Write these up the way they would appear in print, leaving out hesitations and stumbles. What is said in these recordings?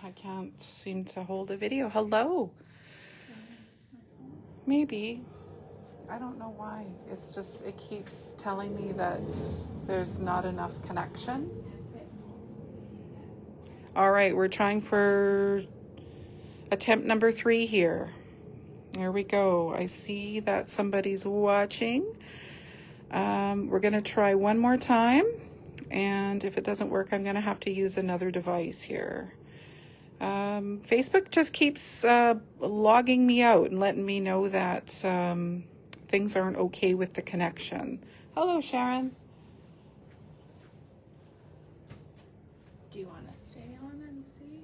I can't seem to hold a video. Hello. Maybe. I don't know why. It's just, it keeps telling me that there's not enough connection. All right, we're trying for attempt number 3 here. There we go. I see that somebody's watching. We're going to try one more time. And if it doesn't work, I'm going to have to use another device here. Facebook just keeps logging me out and letting me know that things aren't okay with the connection. Hello, Sharon. Do you want to stay on and see?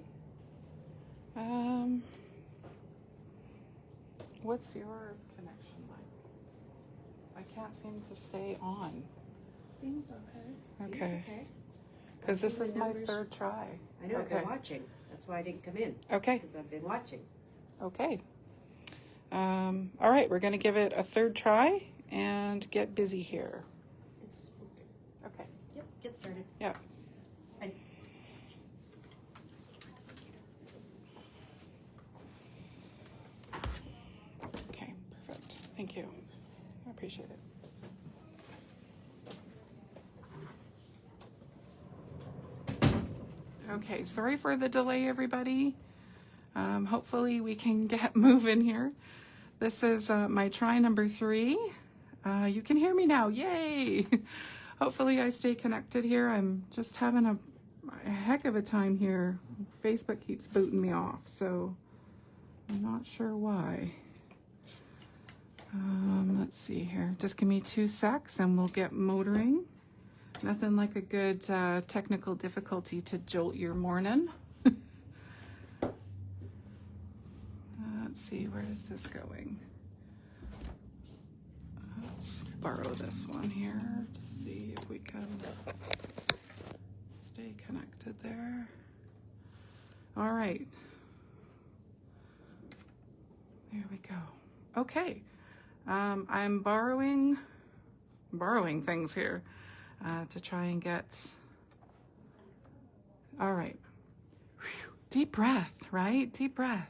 What's your connection like? I can't seem to stay on. Seems okay. Okay. Because this is my third try. I know, I've been watching. That's why I didn't come in. Okay. Because I've been watching. Okay. All right, we're going to give it a third try and get busy here. It's Okay. Yep, get started. Yeah. Okay, perfect. Thank you. I appreciate it. Okay, sorry for the delay, everybody. Hopefully we can get moving here. This is my try number 3. You can hear me now, yay! Hopefully I stay connected here. I'm just having a heck of a time here. Facebook keeps booting me off, so I'm not sure why. Let's see here. Just give me 2 secs and we'll get motoring. Nothing like a good technical difficulty to jolt your morning. Let's see, where is this going? Let's borrow this one here to see if we can stay connected there. All right. There we go. Okay. I'm borrowing things here. To try and get, all right, whew. Deep breath, right? Deep breath.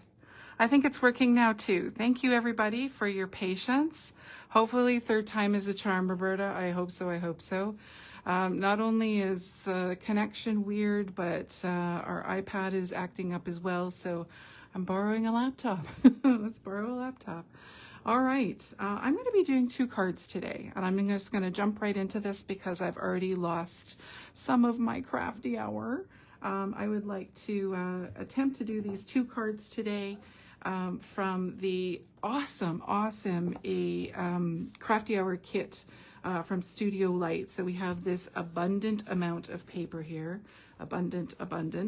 I think it's working now too. Thank you everybody for your patience. Hopefully third time is a charm, Roberta. I hope so, I hope so. Not only is the connection weird, but our iPad is acting up as well, so I'm borrowing a laptop. Let's borrow a laptop. All right, I'm going to be doing 2 cards today, and I'm just going to jump right into this because I've already lost some of my crafty hour. I would like to attempt to do these 2 cards today from the awesome crafty hour kit from Studio Light. So we have this abundant amount of paper here, abundant,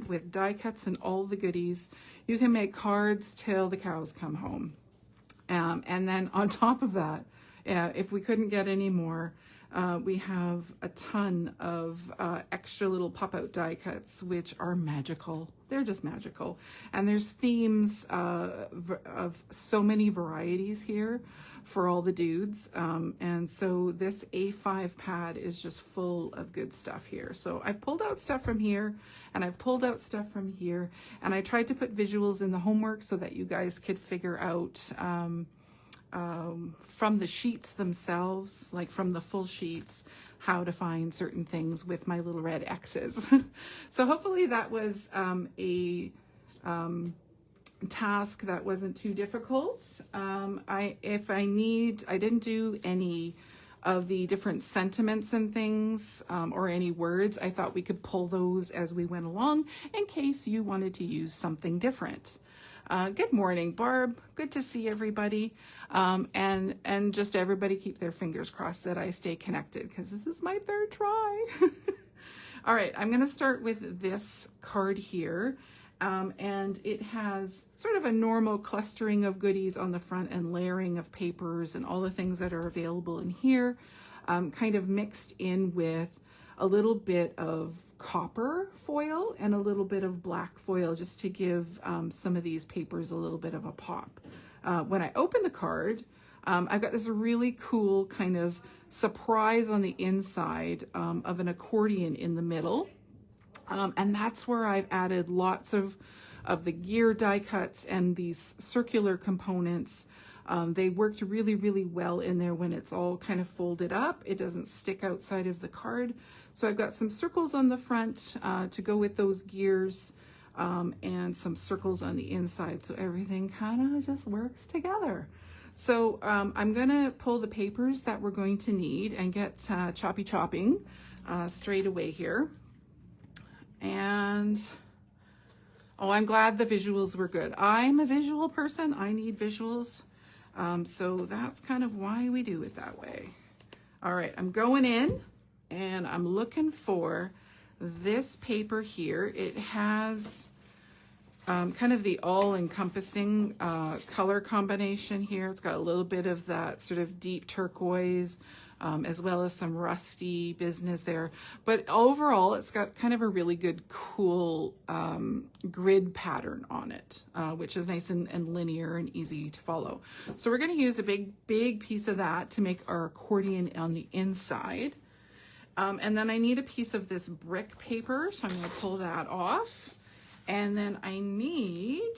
with die cuts and all the goodies. You can make cards till the cows come home. And then on top of that, if we couldn't get any more, we have a ton of extra little pop-out die cuts, which are magical. They're just magical. And there's themes of so many varieties here for all the dudes. And so this A5 pad is just full of good stuff here. So I've pulled out stuff from here, and I've pulled out stuff from here, and I tried to put visuals in the homework so that you guys could figure out from the sheets themselves, like from the full sheets, how to find certain things with my little red X's. So hopefully that was a task that wasn't too difficult. I didn't do any of the different sentiments and things or any words. I thought we could pull those as we went along in case you wanted to use something different. Good morning, Barb. Good to see everybody. And just everybody keep their fingers crossed that I stay connected because this is my 3rd try. All right, I'm going to start with this card here. And it has sort of a normal clustering of goodies on the front and layering of papers and all the things that are available in here, kind of mixed in with a little bit of copper foil and a little bit of black foil just to give some of these papers a little bit of a pop. When I open the card, I've got this really cool kind of surprise on the inside of an accordion in the middle. And that's where I've added lots of of the gear die cuts and these circular components. They worked really, really well in there when it's all kind of folded up. It doesn't stick outside of the card. So I've got some circles on the front to go with those gears, and some circles on the inside. So everything kind of just works together. So I'm gonna pull the papers that we're going to need and get chopping straight away here. And oh, I'm glad the visuals were good. I'm a visual person. I need visuals. So that's kind of why we do it that way. All right, I'm going in and I'm looking for this paper here. It has kind of the all-encompassing color combination here. It's got a little bit of that sort of deep turquoise, as well as some rusty business there. But overall, it's got kind of a really good, cool grid pattern on it, which is nice and linear and easy to follow. So we're going to use a big piece of that to make our accordion on the inside. And then I need a piece of this brick paper, so I'm going to pull that off. And then I need,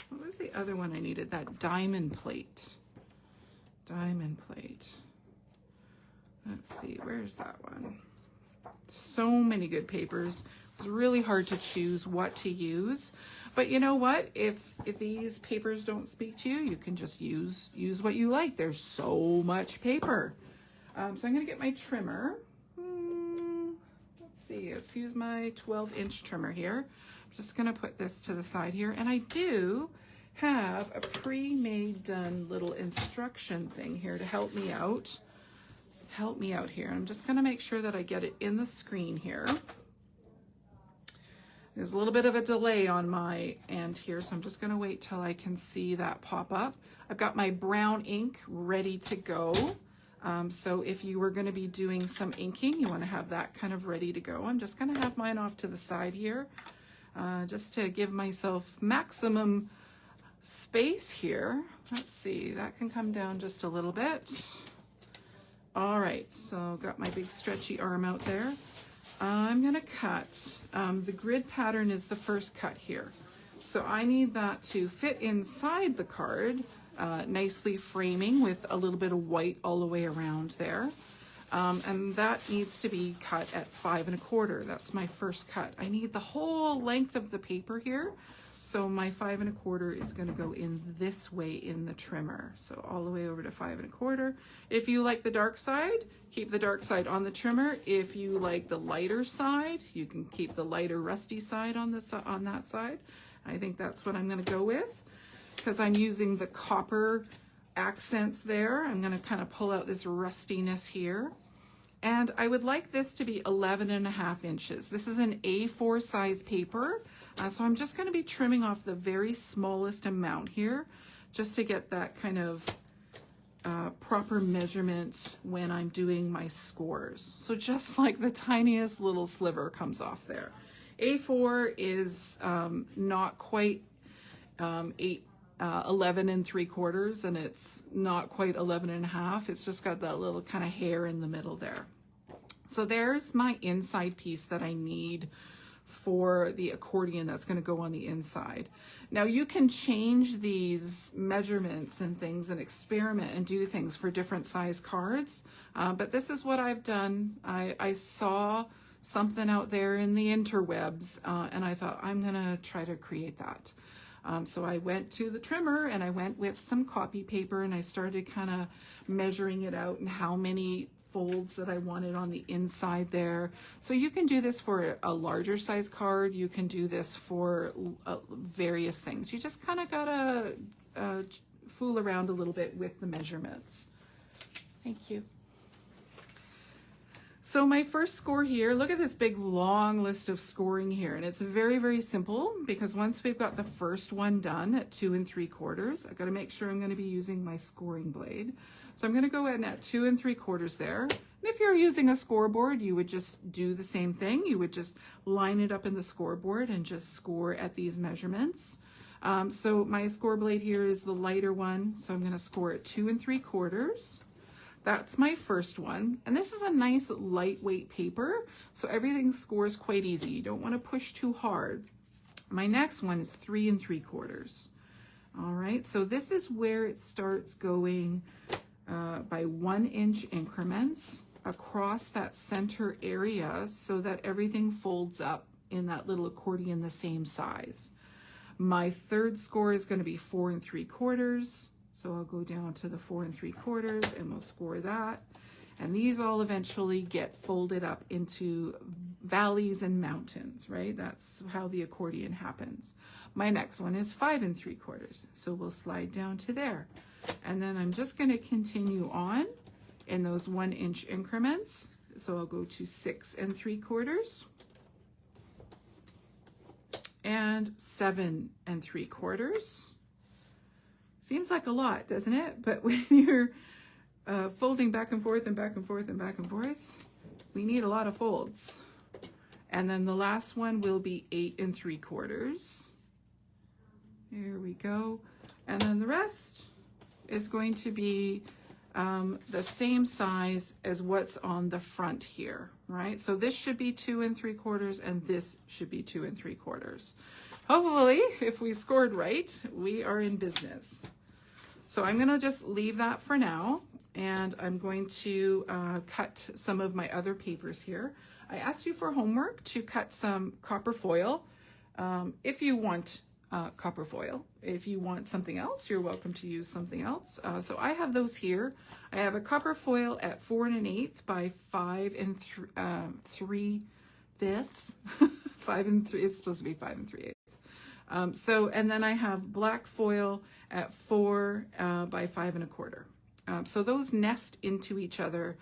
what was the other one I needed? That diamond plate. Diamond plate. Let's see, where's that one? So many good papers. It's really hard to choose what to use. But you know what? If these papers don't speak to you, you can just use what you like. There's so much paper. So I'm going to get my trimmer. Let's see, let's use my 12-inch trimmer here. I'm just going to put this to the side here. And I do have a pre-made done little instruction thing here to help me out. Here. I'm just going to make sure that I get it in the screen here. There's a little bit of a delay on my end here, so I'm just going to wait till I can see that pop up. I've got my brown ink ready to go. So if you were going to be doing some inking, you want to have that kind of ready to go. I'm just going to have mine off to the side here, just to give myself maximum space here. Let's see, that can come down just a little bit. All right, so got my big stretchy arm out there. I'm gonna cut, the grid pattern is the first cut here. So I need that to fit inside the card, nicely framing with a little bit of white all the way around there. And that needs to be cut at 5 1/4. That's my first cut. I need the whole length of the paper here. So my 5 1/4 is going to go in this way in the trimmer. So all the way over to 5 1/4. If you like the dark side, keep the dark side on the trimmer. If you like the lighter side, you can keep the lighter rusty side on that side. I think that's what I'm going to go with because I'm using the copper accents there. I'm going to kind of pull out this rustiness here. And I would like this to be 11 1/2 inches. This is an A4 size paper. So I'm just going to be trimming off the very smallest amount here just to get that kind of proper measurement when I'm doing my scores. So just like the tiniest little sliver comes off there. A4 is not quite 11 3/4, and it's not quite 11 1/2. It's just got that little kind of hair in the middle there. So there's my inside piece that I need for the accordion that's going to go on the inside. Now you can change these measurements and things and experiment and do things for different size cards, but this is what I've done. I saw something out there in the interwebs, and I thought I'm gonna try to create that. So I went to the trimmer and I went with some copy paper and I started kind of measuring it out and how many folds that I wanted on the inside there. So you can do this for a larger size card. You can do this for various things. You just kind of gotta fool around a little bit with the measurements. Thank you. So my first score here, look at this big long list of scoring here. And it's very, very simple because once we've got the first one done at 2 3/4, I've got to make sure I'm going to be using my scoring blade. So I'm going to go in at 2 3/4 there. And if you're using a scoreboard, you would just do the same thing. You would just line it up in the scoreboard and just score at these measurements. So my score blade here is the lighter one. So I'm going to score at 2 3/4. That's my first one. And this is a nice lightweight paper, so everything scores quite easy. You don't want to push too hard. My next one is 3 3/4. All right, so this is where it starts going by 1 inch increments across that center area so that everything folds up in that little accordion the same size. My third score is going to be 4 3/4. So I'll go down to the 4 3/4 and we'll score that. And these all eventually get folded up into valleys and mountains, right? That's how the accordion happens. My next one is 5 3/4. So we'll slide down to there. And then I'm just going to continue on in those 1 inch increments. So I'll go to 6 3/4 and 7 3/4. Seems like a lot, doesn't it? But when you're folding back and forth and back and forth and back and forth, we need a lot of folds. And then the last one will be 8 3/4. Here we go. And then the rest is going to be the same size as what's on the front here, right? So this should be 2 3/4 and this should be 2 3/4. Hopefully, if we scored right, we are in business. So I'm going to just leave that for now, and I'm going to cut some of my other papers here. I asked you for homework to cut some copper foil. If you want copper foil. If you want something else, you're welcome to use something else. So I have those here. I have a copper foil at 4 1/8 by 5 3/5. 5 3, it's supposed to be 5 3/8. So, and then I have black foil at 4 by 5 1/4. So those nest into each other.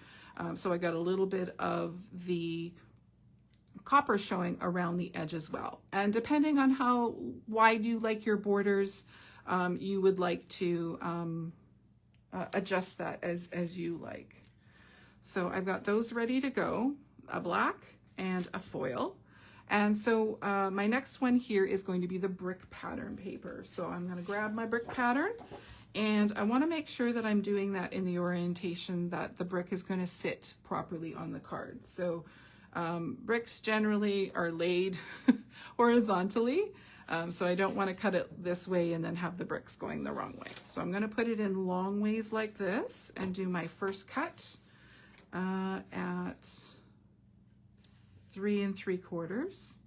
So I got a little bit of the copper showing around the edge as well. And depending on how wide you like your borders, you would like to adjust that as you like. So I've got those ready to go, a black and a foil. And so my next one here is going to be the brick pattern paper. So I'm going to grab my brick pattern, and I want to make sure that I'm doing that in the orientation that the brick is going to sit properly on the card. So bricks generally are laid horizontally, so I don't want to cut it this way and then have the bricks going the wrong way. So I'm going to put it in long ways like this and do my first cut at 3 3/4.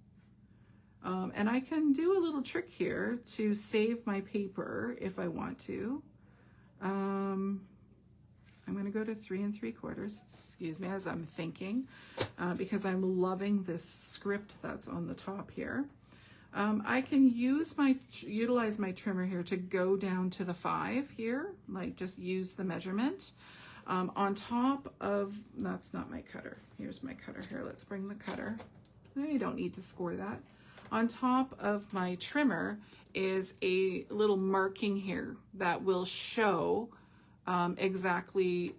And I can do a little trick here to save my paper if I want to. I'm going to go to 3 3/4, excuse me, as I'm thinking, because I'm loving this script that's on the top here. I can utilize my trimmer here to go down to the 5 here, like just use the measurement. On top of, that's not my cutter. Here's my cutter here. Let's bring the cutter. No, you don't need to score that. On top of my trimmer is a little marking here that will show exactly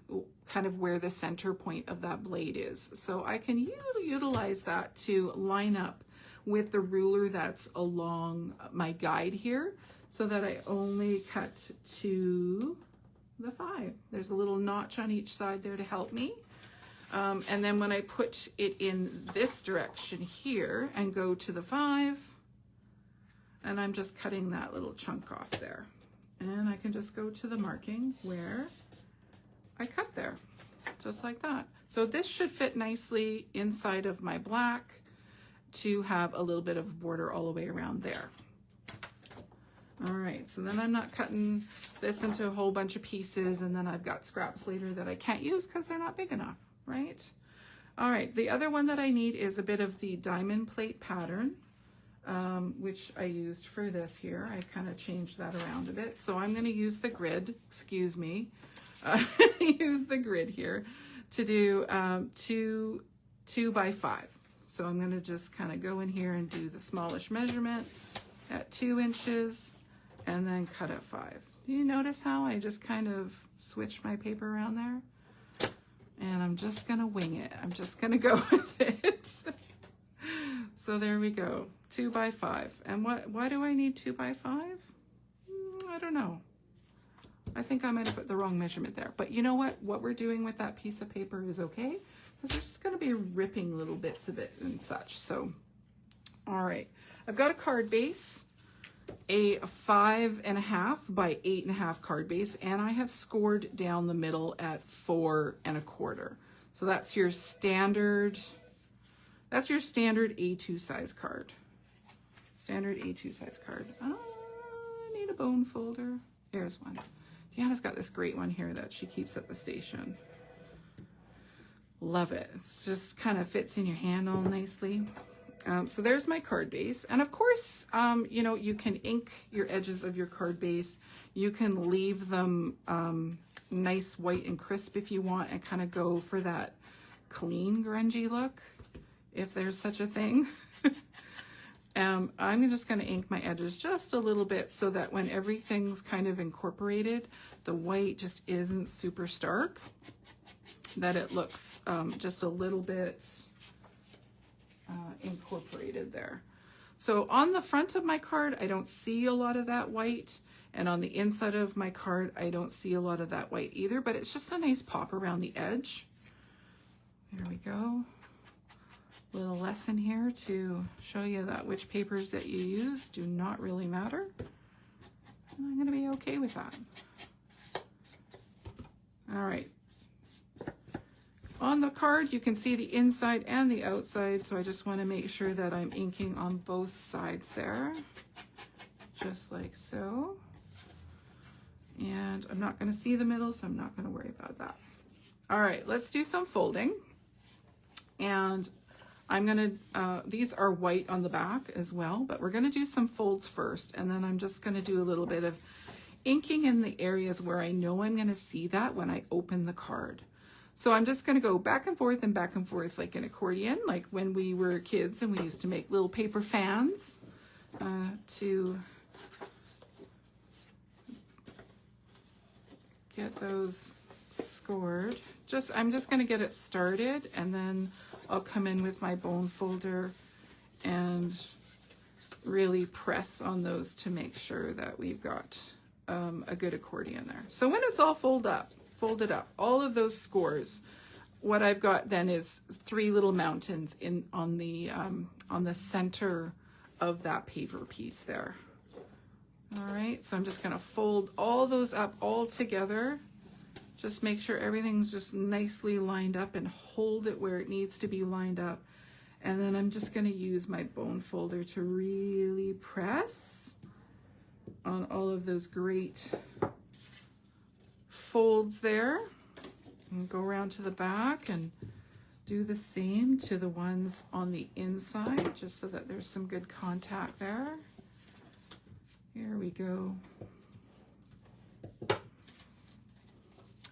kind of where the center point of that blade is. So I can utilize that to line up with the ruler that's along my guide here so that I only cut to the 5. There's a little notch on each side there to help me. And then when I put it in this direction here and go to the 5, and I'm just cutting that little chunk off there. And I can just go to the marking where I cut there, just like that. So this should fit nicely inside of my black to have a little bit of border all the way around there. All right, so then I'm not cutting this into a whole bunch of pieces and then I've got scraps later that I can't use because they're not big enough, right? All right, the other one that I need is a bit of the diamond plate pattern, which I used for this here. I kind of changed that around a bit. So I'm gonna use the grid, excuse me, use the grid here to do 2 by 5. So I'm gonna just kind of go in here and do the smallish measurement at 2 inches and then cut at 5. Do you notice how I just kind of switched my paper around there? And I'm just gonna wing it. I'm just gonna go with it. So there we go, 2 by 5. And why do I need 2 by 5? I don't know. I think I might have put the wrong measurement there. But you know what? What we're doing with that piece of paper is okay, because we're just gonna be ripping little bits of it and such. So All right, I've got a card base, a 5.5 by 8.5 card base, and I have scored down the middle at 4 1/4. So that's your standard A2 size card. Standard A2 size card. I need a bone folder. There's one. Deanna's got this great one here that she keeps at the station. Love it. It's just kind of fits in your hand all nicely. So there's my card base. And of course, you know, you can ink your edges of your card base. You can leave them nice, white, and crisp if you want, and kind of go for that clean, grungy look, if there's such a thing. I'm just going to ink my edges just a little bit so that when everything's kind of incorporated, the white just isn't super stark, that it looks just a little bit incorporated there. So on the front of my card, I don't see a lot of that white, and on the inside of my card, I don't see a lot of that white either, but it's just a nice pop around the edge. There we go. Little lesson here to show you that which papers that you use do not really matter. And I'm going to be okay with that. All right. On the card, you can see the inside and the outside, so I just want to make sure that I'm inking on both sides there, just like so. And I'm not going to see the middle, so I'm not going to worry about that. All right, let's do some folding. And I'm going to, these are white on the back as well, but we're going to do some folds first, and then I'm just going to do a little bit of inking in the areas where I know I'm going to see that when I open the card. So I'm just going to go back and forth like an accordion, like when we were kids and we used to make little paper fans to get those scored. I'm just going to get it started, and then I'll come in with my bone folder and really press on those to make sure that we've got a good accordion there. So when it's all folded up, all of those scores, what I've got then is 3 little mountains on the center of that paper piece there. All right, so I'm just gonna fold all those up all together. Just make sure everything's just nicely lined up and hold it where it needs to be lined up. And then I'm just gonna use my bone folder to really press on all of those great folds there, and go around to the back and do the same to the ones on the inside, just so that there's some good contact there. Here we go.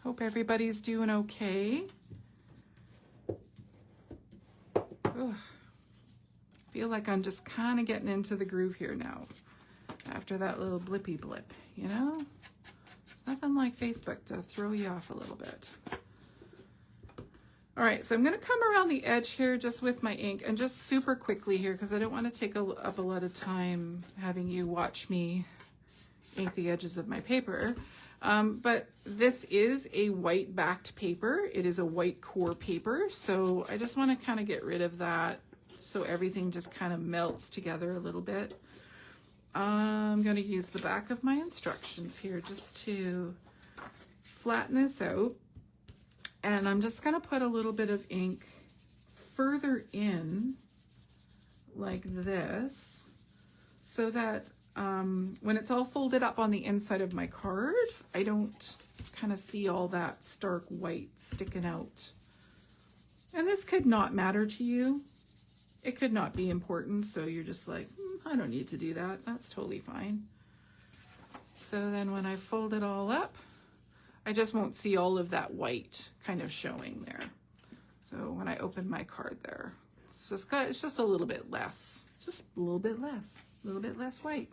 Hope everybody's doing okay. Ugh. Feel like I'm just kind of getting into the groove here now after that little blippy blip, you know? It's nothing like Facebook to throw you off a little bit. All right, so I'm gonna come around the edge here just with my ink, and just super quickly here, because I don't want to take up a lot of time having you watch me ink the edges of my paper. But this is a white backed paper. It is a white core paper, so I just want to kind of get rid of that so everything just kind of melts together a little bit. I'm going to use the back of my instructions here just to flatten this out. And I'm just going to put a little bit of ink further in like this, so that when it's all folded up on the inside of my card, I don't kind of see all that stark white sticking out. And this could not matter to you. It could not be important, so you're just like, I don't need to do that. That's totally fine. So then when I fold it all up, I just won't see all of that white kind of showing there. So when I open my card there, it's just a little bit less, just a little bit less white.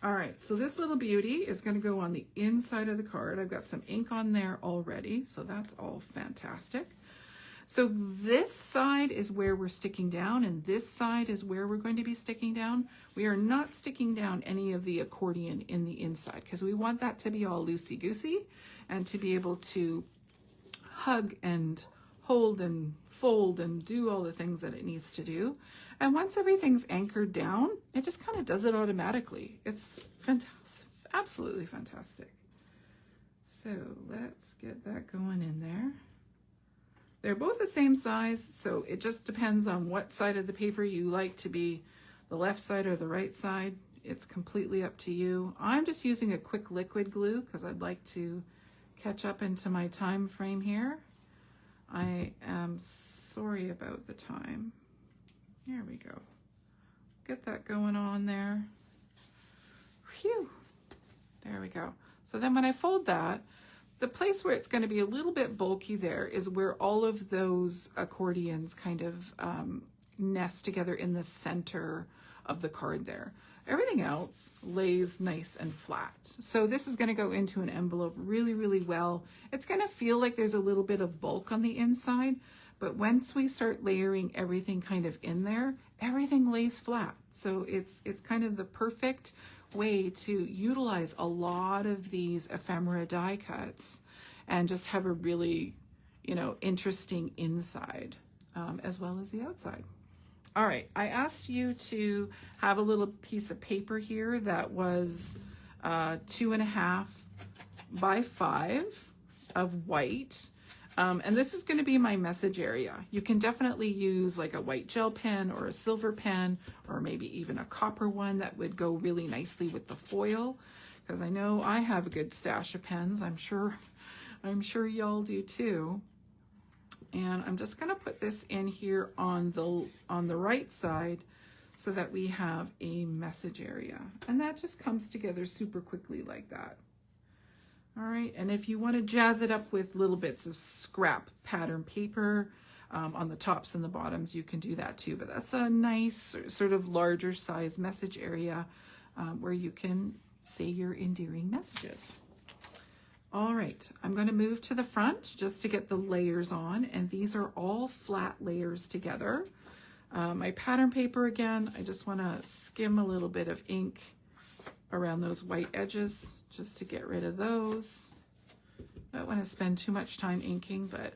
All right, so this little beauty is going to go on the inside of the card. I've got some ink on there already, so that's all fantastic. So this side is where we're sticking down, and this side is where we're going to be sticking down. We are not sticking down any of the accordion in the inside, because we want that to be all loosey-goosey and to be able to hug and hold and fold and do all the things that it needs to do. And once everything's anchored down, it just kind of does it automatically. It's fantastic, absolutely fantastic. So let's get that going in there. They're both the same size, so it just depends on what side of the paper you like to be the left side or the right side. It's completely up to you. I'm just using a quick liquid glue because I'd like to catch up into my time frame here. I am sorry about the time. There we go. Get that going on there. Phew. There we go. So then when I fold that, the place where it's going to be a little bit bulky there is where all of those accordions kind of nest together in the center of the card there. Everything else lays nice and flat. So this is going to go into an envelope really, really well. It's going to feel like there's a little bit of bulk on the inside, but once we start layering everything kind of in there, everything lays flat. So it's kind of the perfect way to utilize a lot of these ephemera die cuts and just have a really, interesting inside as well as the outside. All right, I asked you to have a little piece of paper here that was 2.5 by 5 of white. And this is going to be my message area. You can definitely use like a white gel pen or a silver pen, or maybe even a copper one that would go really nicely with the foil, because I know I have a good stash of pens. I'm sure y'all do too. And I'm just going to put this in here on the right side so that we have a message area. And that just comes together super quickly like that. All right, and if you want to jazz it up with little bits of scrap pattern paper on the tops and the bottoms, you can do that too. But that's a nice sort of larger size message area where you can say your endearing messages. All right, I'm going to move to the front just to get the layers on, and these are all flat layers together. My pattern paper, again, I just want to skim a little bit of ink around those white edges just to get rid of those. Don't want to spend too much time inking, but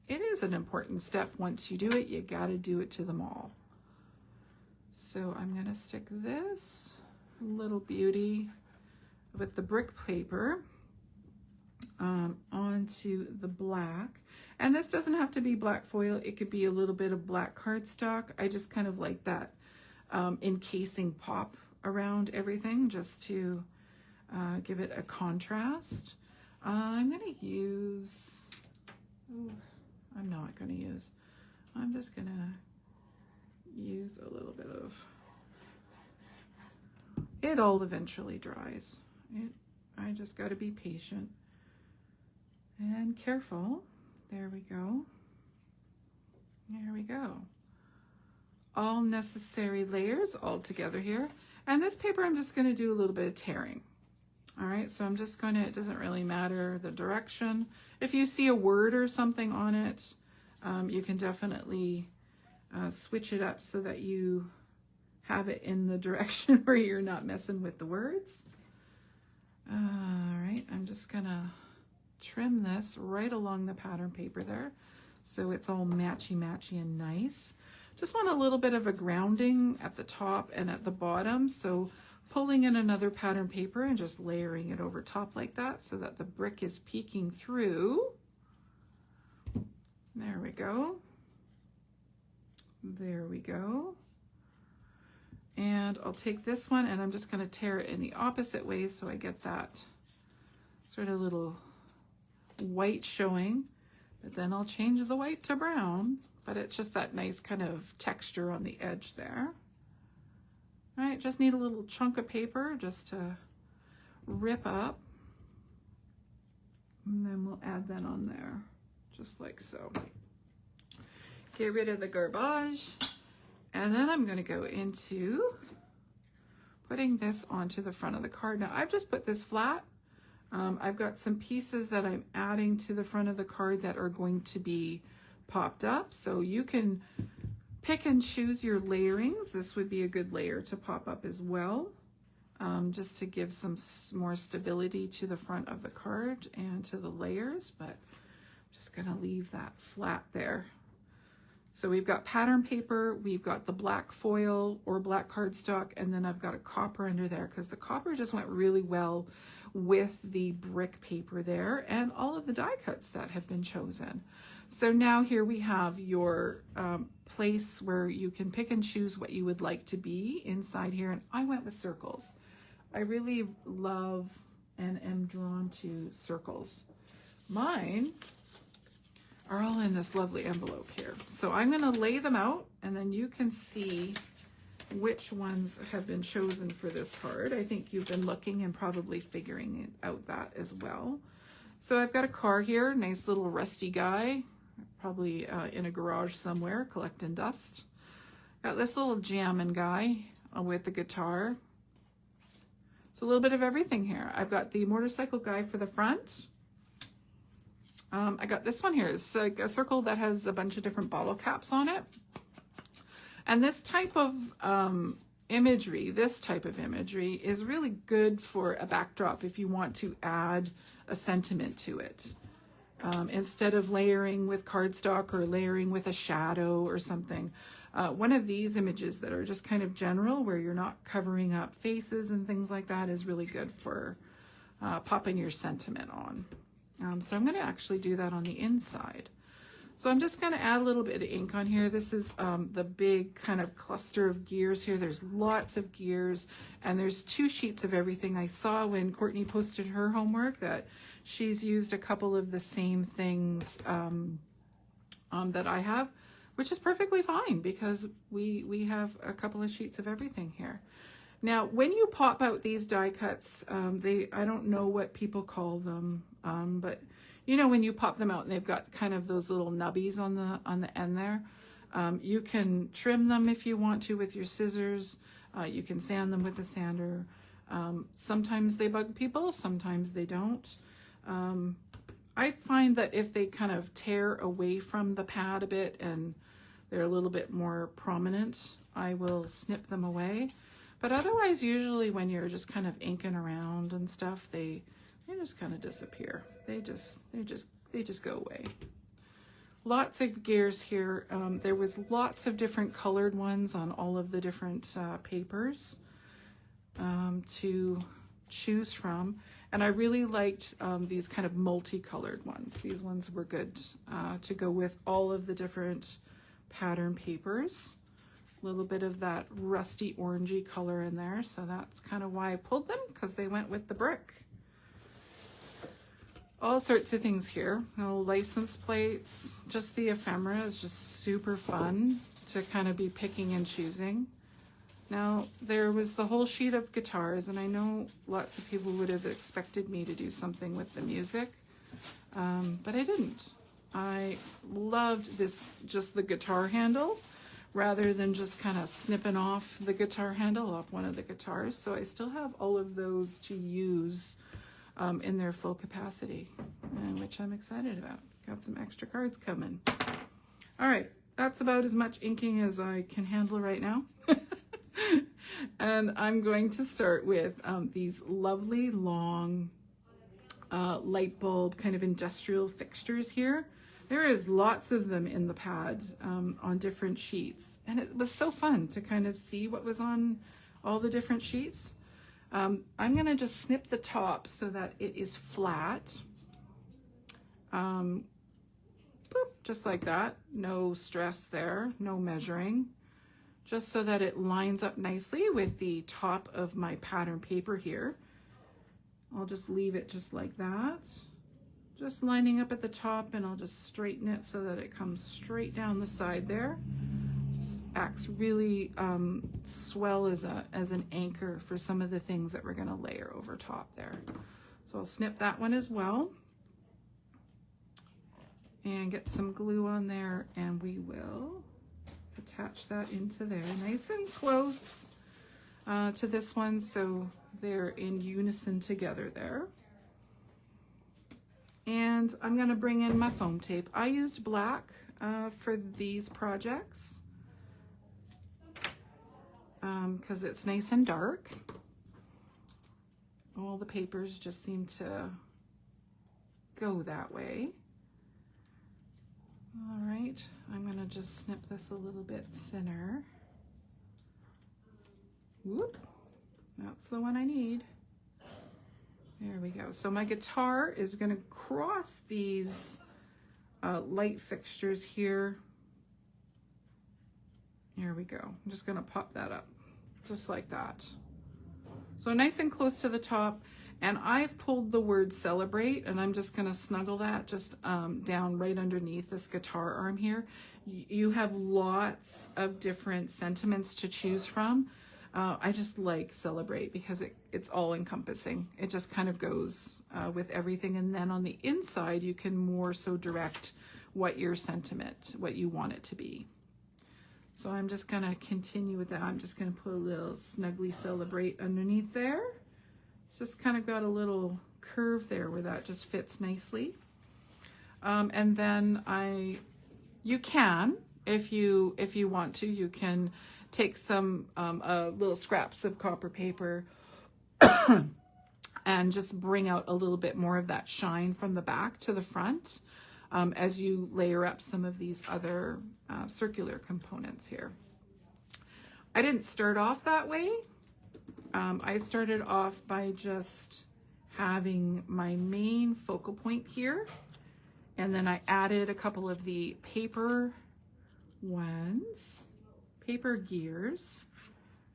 it is an important step. Once you do it, you got to do it to them all. So I'm going to stick this little beauty with the brick paper onto the black. And this doesn't have to be black foil. It could be a little bit of black cardstock. I just kind of like that encasing pop around everything just to give it a contrast. I'm going to use, I'm not going to use, I'm just going to use a little bit of, it all eventually dries. I just got to be patient and careful. There we go. There we go. All necessary layers all together here. And this paper, I'm just going to do a little bit of tearing. All right, so I'm just going to, it doesn't really matter the direction. If you see a word or something on it, you can definitely switch it up so that you have it in the direction where you're not messing with the words. All right, I'm just going to trim this right along the pattern paper there so it's all matchy-matchy and nice. Just want a little bit of a grounding at the top and at the bottom, so pulling in another pattern paper and just layering it over top like that so that the brick is peeking through. There we go. There we go. And I'll take this one and I'm just going to tear it in the opposite way so I get that sort of little white showing, but then I'll change the white to brown, but it's just that nice kind of texture on the edge there. All right, just need a little chunk of paper just to rip up, and then we'll add that on there, just like so. Get rid of the garbage, and then I'm going to go into putting this onto the front of the card. Now, I've just put this flat. I've got some pieces that I'm adding to the front of the card that are going to be popped up, so you can pick and choose your layerings. This would be a good layer to pop up as well, just to give some more stability to the front of the card and to the layers, but I'm just gonna leave that flat there. So we've got pattern paper, we've got the black foil or black cardstock, and then I've got a copper under there because the copper just went really well with the brick paper there and all of the die cuts that have been chosen. So now here we have your place where you can pick and choose what you would like to be inside here. And I went with circles. I really love and am drawn to circles. Mine are all in this lovely envelope here. So I'm going to lay them out and then you can see which ones have been chosen for this card. I think you've been looking and probably figuring out that as well. So I've got a car here, nice little rusty guy, probably in a garage somewhere collecting dust. Got this little jammin' guy with the guitar. It's a little bit of everything here. I've got the motorcycle guy for the front. I got this one here. It's like a circle that has a bunch of different bottle caps on it. And this type of imagery is really good for a backdrop if you want to add a sentiment to it. Instead of layering with cardstock or layering with a shadow or something. One of these images that are just kind of general where you're not covering up faces and things like that is really good for popping your sentiment on. So I'm going to actually do that on the inside. So I'm just going to add a little bit of ink on here. This is the big kind of cluster of gears here. There's lots of gears and there's 2 sheets of everything. I saw when Courtney posted her homework that she's used a couple of the same things that I have, which is perfectly fine because we have a couple of sheets of everything here. Now, when you pop out these die cuts, I don't know what people call them, but you know when you pop them out and they've got kind of those little nubbies on the end there, you can trim them if you want to with your scissors. You can sand them with a sander. Sometimes they bug people, sometimes they don't. I find that if they kind of tear away from the pad a bit and they're a little bit more prominent, I will snip them away. But otherwise, usually when you're just kind of inking around and stuff, they just kind of disappear. They just go away. Lots of gears here. There was lots of different colored ones on all of the different papers to choose from. And I really liked these kind of multicolored ones. These ones were good to go with all of the different pattern papers. A little bit of that rusty orangey color in there. So that's kind of why I pulled them, because they went with the brick. All sorts of things here. Little license plates. Just the ephemera is just super fun to kind of be picking and choosing. Now, there was the whole sheet of guitars, and I know lots of people would have expected me to do something with the music, but I didn't. I loved this, just the guitar handle, rather than just kind of snipping off the guitar handle off one of the guitars. So I still have all of those to use in their full capacity, which I'm excited about. Got some extra cards coming. All right, that's about as much inking as I can handle right now. And I'm going to start with these lovely long light bulb kind of industrial fixtures here. There is lots of them in the pad on different sheets, and it was so fun to kind of see what was on all the different sheets. I'm going to just snip the top so that it is flat. Boop, just like that. No stress there, no measuring. Just so that it lines up nicely with the top of my pattern paper here. I'll just leave it just like that. Just lining up at the top, and I'll just straighten it so that it comes straight down the side there. Just acts really swell as an anchor for some of the things that we're gonna layer over top there. So I'll snip that one as well. And get some glue on there, and we will attach that into there nice and close to this one, so they're in unison together there. And I'm going to bring in my foam tape. I used black for these projects because it's nice and dark. All the papers just seem to go that way. All right, I'm gonna just snip this a little bit thinner. Whoop, that's the one I need. There we go. So my guitar is gonna cross these light fixtures here. Here we go. I'm just gonna pop that up, just like that. So nice and close to the top. And I've pulled the word celebrate, and I'm just gonna snuggle that just down right underneath this guitar arm here. You have lots of different sentiments to choose from. I just like celebrate because it's all encompassing. It just kind of goes with everything. And then on the inside, you can more so direct what your sentiment, what you want it to be. So I'm just gonna continue with that. I'm just gonna put a little snuggly celebrate underneath there. It's just kind of got a little curve there where that just fits nicely. And then you can, if you want to, you can take some little scraps of copper paper and just bring out a little bit more of that shine from the back to the front as you layer up some of these other circular components here. I didn't start off that way. I started off by just having my main focal point here, and then I added a couple of the paper ones, paper gears.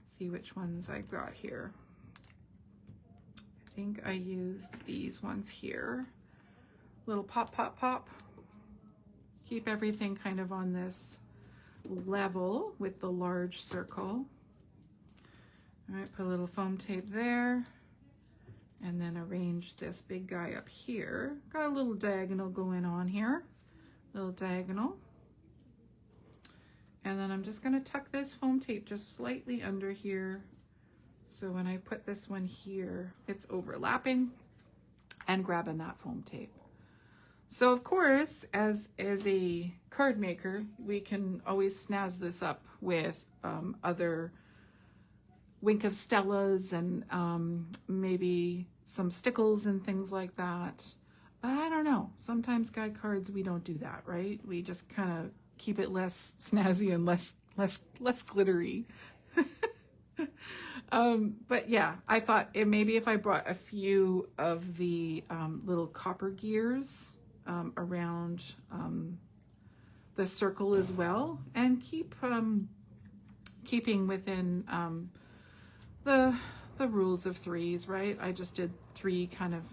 Let's see which ones I've got here. I think I used these ones here. Little pop, pop, pop. Keep everything kind of on this level with the large circle. All right, put a little foam tape there, and then arrange this big guy up here. Got a little diagonal going on here, little diagonal. And then I'm just gonna tuck this foam tape just slightly under here. So when I put this one here, it's overlapping and grabbing that foam tape. So of course, as a card maker, we can always snazz this up with other Wink of Stellas and maybe some stickles and things like that. But I don't know. Sometimes guide cards, we don't do that, right? We just kind of keep it less snazzy and less glittery. But yeah, I thought maybe if I brought a few of the little copper gears around the circle as well, and keeping within the rules of threes, right? I just did 3 kind of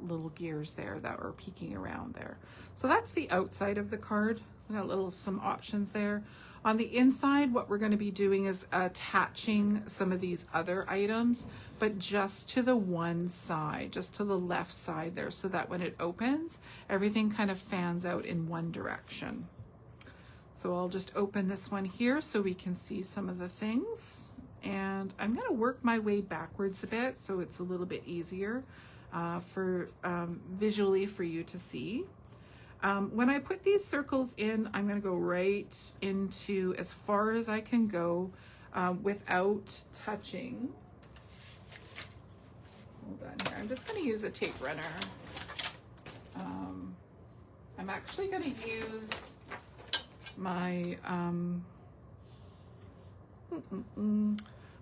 little gears there that were peeking around there. So that's the outside of the card. We got some options there. On the inside, what we're going to be doing is attaching some of these other items, but just to the one side, just to the left side there, so that when it opens, everything kind of fans out in one direction. So I'll just open this one here so we can see some of the things. And I'm going to work my way backwards a bit so it's a little bit easier visually for you to see. When I put these circles in, I'm going to go right into as far as I can go without touching. Hold on here. I'm just going to use a tape runner. I'm actually going to use my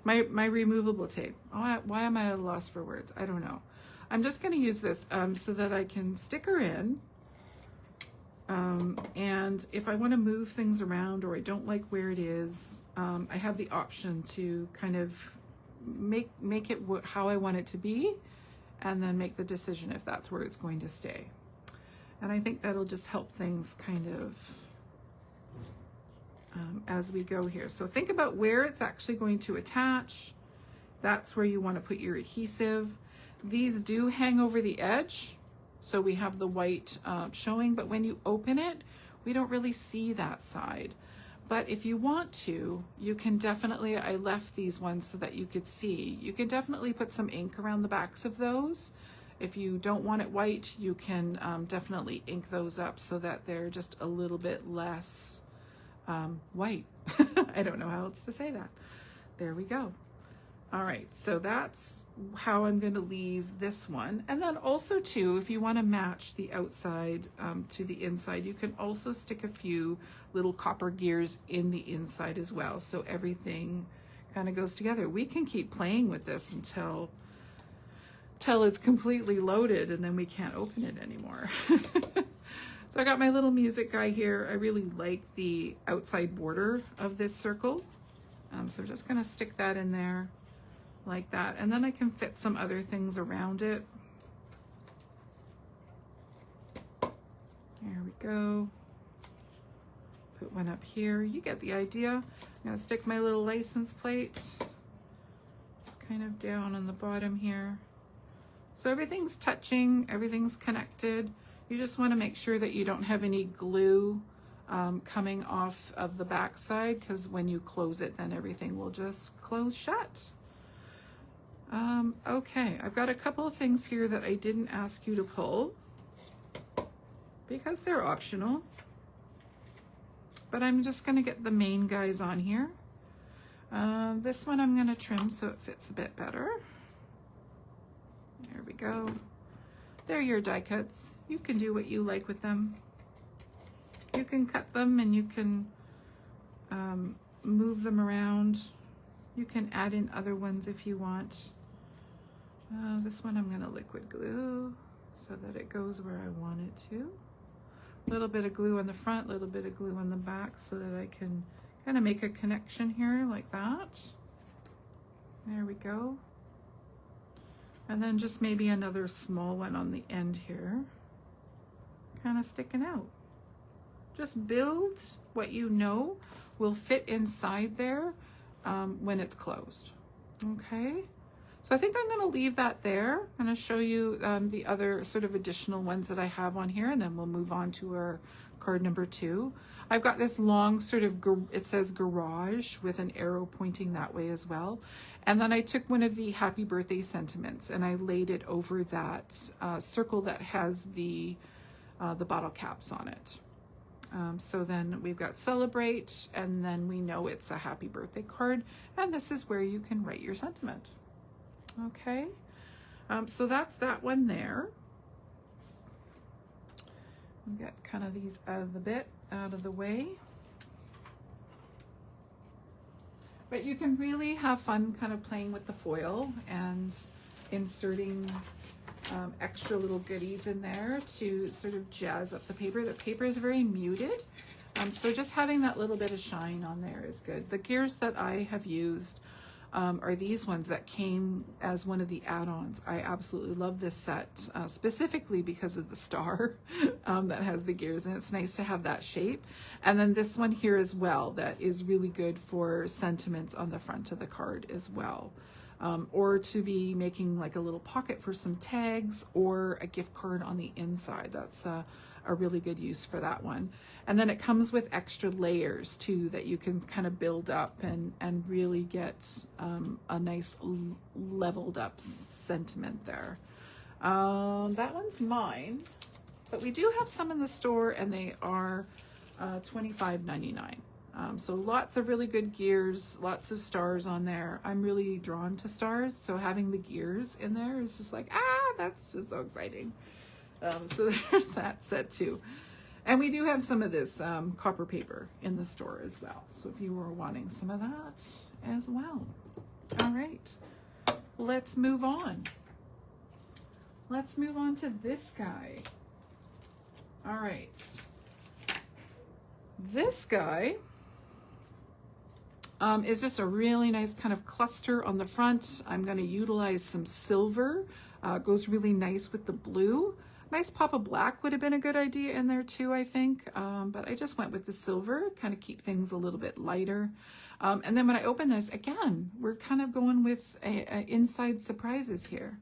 my removable tape. Why am I at a loss for words? I don't know. I'm just going to use this so that I can stick her in. And if I want to move things around or I don't like where it is, I have the option to kind of make it how I want it to be, and then make the decision if that's where it's going to stay. And I think that'll just help things kind of as we go here. So think about where it's actually going to attach. That's where you want to put your adhesive. These do hang over the edge, so we have the white showing, but when you open it, we don't really see that side. But if you want to, you can definitely, I left these ones so that you could see, you can definitely put some ink around the backs of those. If you don't want it white, you can definitely ink those up so that they're just a little bit less white. I don't know how else to say that. There we go. All right, so that's how I'm going to leave this one. And then also too, if you want to match the outside to the inside, you can also stick a few little copper gears in the inside as well. So everything kind of goes together. We can keep playing with this until it's completely loaded and then we can't open it anymore. So I got my little music guy here. I really like the outside border of this circle. So I'm just going to stick that in there like that, and then I can fit some other things around it. There we go. Put one up here. You get the idea. I'm gonna stick my little license plate just kind of down on the bottom here. So everything's touching, everything's connected. You just want to make sure that you don't have any glue coming off of the back side, because when you close it, then everything will just close shut. Okay, I've got a couple of things here that I didn't ask you to pull because they're optional, but I'm just going to get the main guys on here. This one I'm going to trim so it fits a bit better. There we go. They're your die cuts. You can do what you like with them. You can cut them and you can move them around. You can add in other ones if you want. This one I'm going to liquid glue so that it goes where I want it to. A little bit of glue on the front, a little bit of glue on the back so that I can kind of make a connection here like that. There we go. And then just maybe another small one on the end here, kind of sticking out. Just build what you know will fit inside there when it's closed. Okay, so I think I'm going to leave that there. I'm going to show you the other sort of additional ones that I have on here, and then we'll move on to our card number 2. I've got this long sort of, it says garage with an arrow pointing that way as well. And then I took one of the happy birthday sentiments and I laid it over that circle that has the bottle caps on it. So then we've got celebrate, and then we know it's a happy birthday card, and this is where you can write your sentiment. Okay, so that's that one there. We get kind of these out of the way. But you can really have fun kind of playing with the foil and inserting extra little goodies in there to sort of jazz up the paper. The paper is very muted, so just having that little bit of shine on there is good. The gears that I have used are these ones that came as one of the add-ons. I absolutely love this set, specifically because of the star that has the gears, and it's nice to have that shape. And then this one here as well, that is really good for sentiments on the front of the card as well. Or to be making like a little pocket for some tags or a gift card on the inside. That's a really good use for that one. And then it comes with extra layers too that you can kind of build up and really get a nice leveled up sentiment there. That one's mine, but we do have some in the store and they are $25.99. So lots of really good gears, lots of stars on there. I'm really drawn to stars, so having the gears in there is just like, that's just so exciting. So there's that set too. And we do have some of this copper paper in the store as well. So if you were wanting some of that as well. All right, let's move on. Let's move on to this guy. All right. This guy is just a really nice kind of cluster on the front. I'm going to utilize some silver. It goes really nice with the blue. Nice pop of black would have been a good idea in there too, I think. But I just went with the silver, kind of keep things a little bit lighter. And then when I open this, again, we're kind of going with inside surprises here.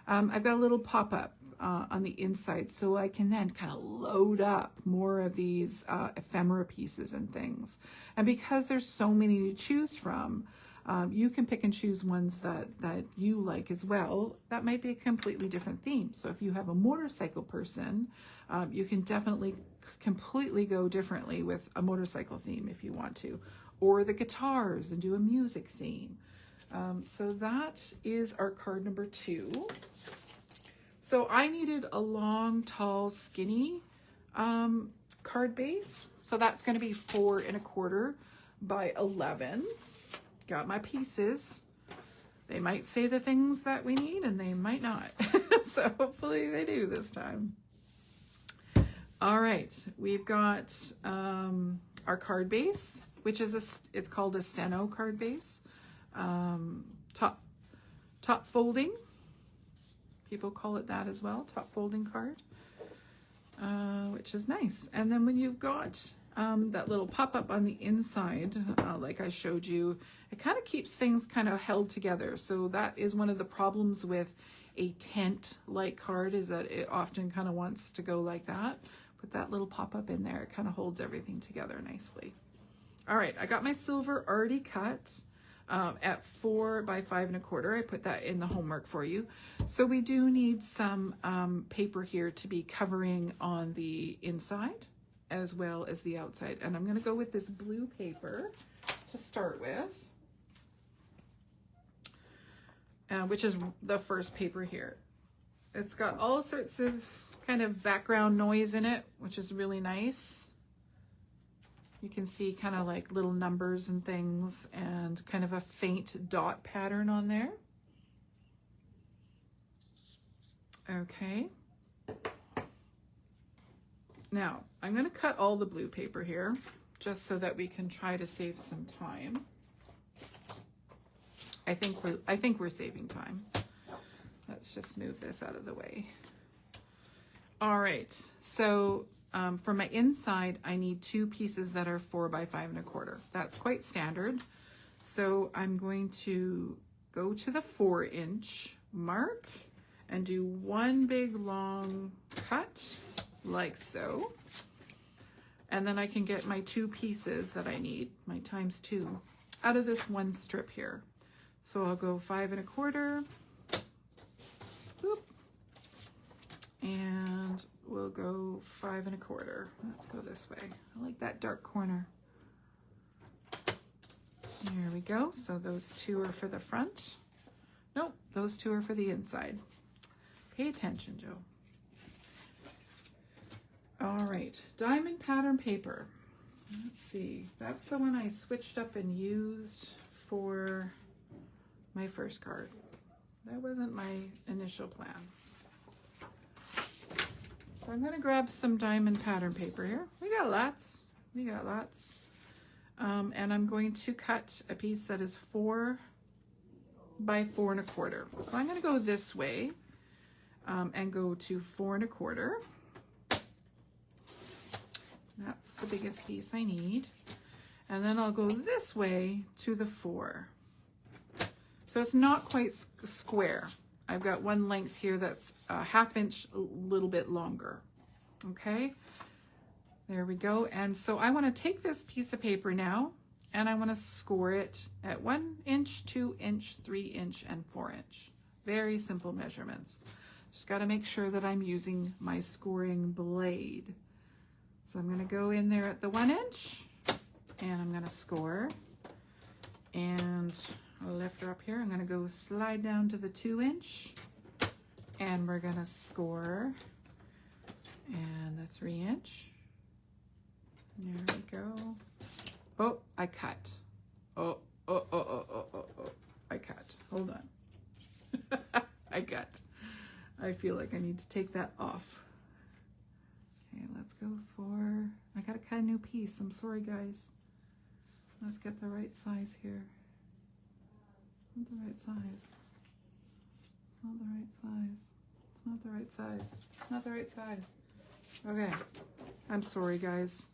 I've got a little pop-up on the inside, so I can then kind of load up more of these ephemera pieces and things. And because there's so many to choose from, you can pick and choose ones that you like as well. That might be a completely different theme. So if you have a motorcycle person, you can definitely completely go differently with a motorcycle theme if you want to, or the guitars and do a music theme. So that is our card number 2. So I needed a long, tall, skinny card base. So that's going to be 4 1/4 by 11. Got my pieces. They might say the things that we need and they might not. So hopefully they do this time. All right, we've got our card base, which is it's called a steno card base. Top folding. People call it that as well, top folding card, which is nice. And then when you've got that little pop-up on the inside, like I showed you, it kind of keeps things kind of held together. So that is one of the problems with a tent-like card, is that it often kind of wants to go like that. Put that little pop-up in there, it kind of holds everything together nicely. All right, I got my silver already cut at 4 by 5 1/4. I put that in the homework for you. So we do need some paper here to be covering on the inside as well as the outside. And I'm gonna go with this blue paper to start with, which is the first paper here. It's got all sorts of kind of background noise in it, which is really nice. You can see kind of like little numbers and things and kind of a faint dot pattern on there. Okay. Now, I'm going to cut all the blue paper here just so that we can try to save some time. I think we're saving time. Let's just move this out of the way. All right, so for my inside, I need 2 pieces that are 4 by 5 1/4. That's quite standard. So I'm going to go to the 4-inch mark and do 1 big long cut like so. And then I can get my 2 pieces that I need, my ×2, out of this one strip here. So I'll go 5 1/4. Boop. And we'll go 5 1/4. Let's go this way. I like that dark corner. There we go. So those 2 are for the front. Nope, those 2 are for the inside. Pay attention, Joe. All right, diamond pattern paper. Let's see. That's the one I switched up and used for my first card. That wasn't my initial plan. So I'm going to grab some diamond pattern paper here. We got lots. And I'm going to cut a piece that is 4 by 4 1/4. So I'm going to go this way and go to 4 1/4. That's the biggest piece I need. And then I'll go this way to the 4. So it's not quite square. I've got one length here that's a 1/2 inch, a little bit longer. Okay, there we go. And so I want to take this piece of paper now and I want to score it at 1 inch, 2 inch, 3 inch, and 4 inch. Very simple measurements. Just got to make sure that I'm using my scoring blade. So I'm going to go in there at the 1 inch and I'm going to score. And I'll lift her up here. I'm going to go slide down to the 2 inch and we're going to score. And the 3 inch. There we go. Oh, I cut. Oh, I cut. Hold on. I cut. I feel like I need to take that off. Okay, let's go for, I gotta cut a new piece. I'm sorry, guys. Let's get the right size here. It's not the right size. It's not the right size. It's not the right size. It's not the right size. Okay, I'm sorry, guys.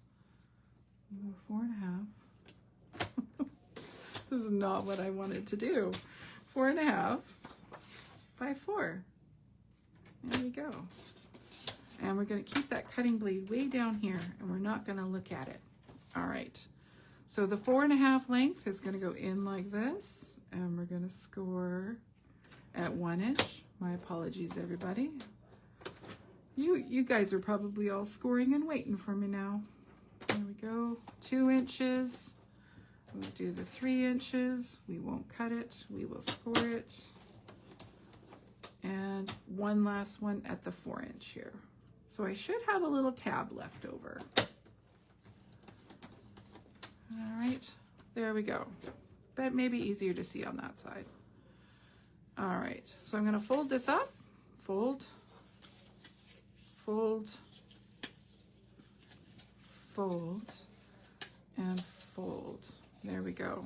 4 1/2. This is not what I wanted to do. 4 1/2 by 4. There we go. And we're going to keep that cutting blade way down here, and we're not going to look at it. All right. So the 4 1/2 length is going to go in like this, and we're going to score at 1 inch. My apologies, everybody. You guys are probably all scoring and waiting for me now. There we go. 2 inches. We'll do the 3 inches. We won't cut it. We will score it. And one last one at the 4-inch here. So I should have a little tab left over. All right, there we go. But maybe easier to see on that side. All right, so I'm gonna fold this up, fold, fold, fold, and fold. There we go.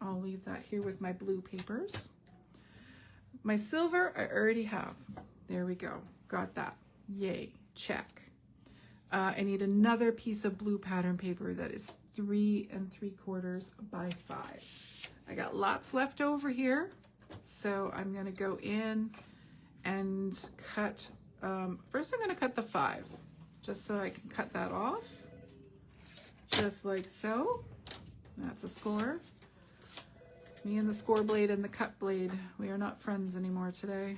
I'll leave that here with my blue papers. My silver, I already have. There we go, got that. Yay, check. I need another piece of blue pattern paper that is 3 3/4 by 5. I got lots left over here, so I'm gonna go in and cut, first I'm gonna cut the 5, just so I can cut that off, just like so. That's a score. Me and the score blade and the cut blade, we are not friends anymore today.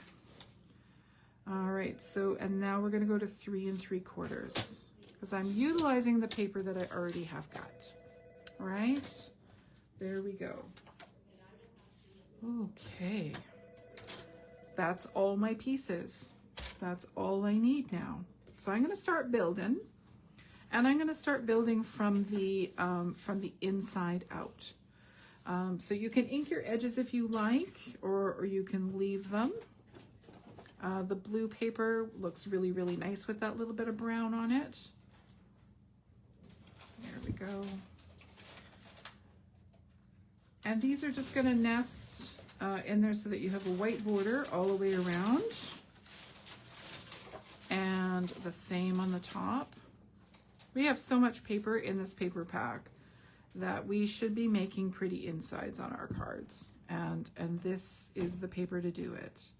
All right, so, and now we're gonna go to 3 3/4, because I'm utilizing the paper that I already have got. All right, there we go. Okay, that's all my pieces. That's all I need now. So I'm gonna start building, and I'm gonna start building from the inside out. So you can ink your edges if you like, or you can leave them. The blue paper looks really, really nice with that little bit of brown on it. There we go. And these are just gonna nest in there so that you have a white border all the way around. And the same on the top. We have so much paper in this paper pack that we should be making pretty insides on our cards. And this is the paper to do it.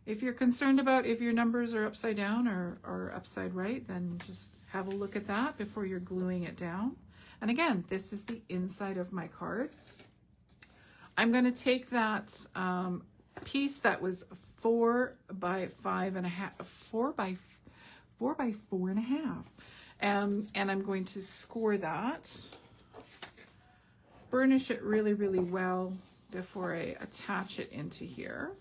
If you're concerned about if your numbers are upside down or upside right, then just have a look at that before you're gluing it down. And again, this is the inside of my card. I'm going to take that piece that was 4 by 5.5, 4 by 4.5, and I'm going to score that, burnish it really, really well before I attach it into here.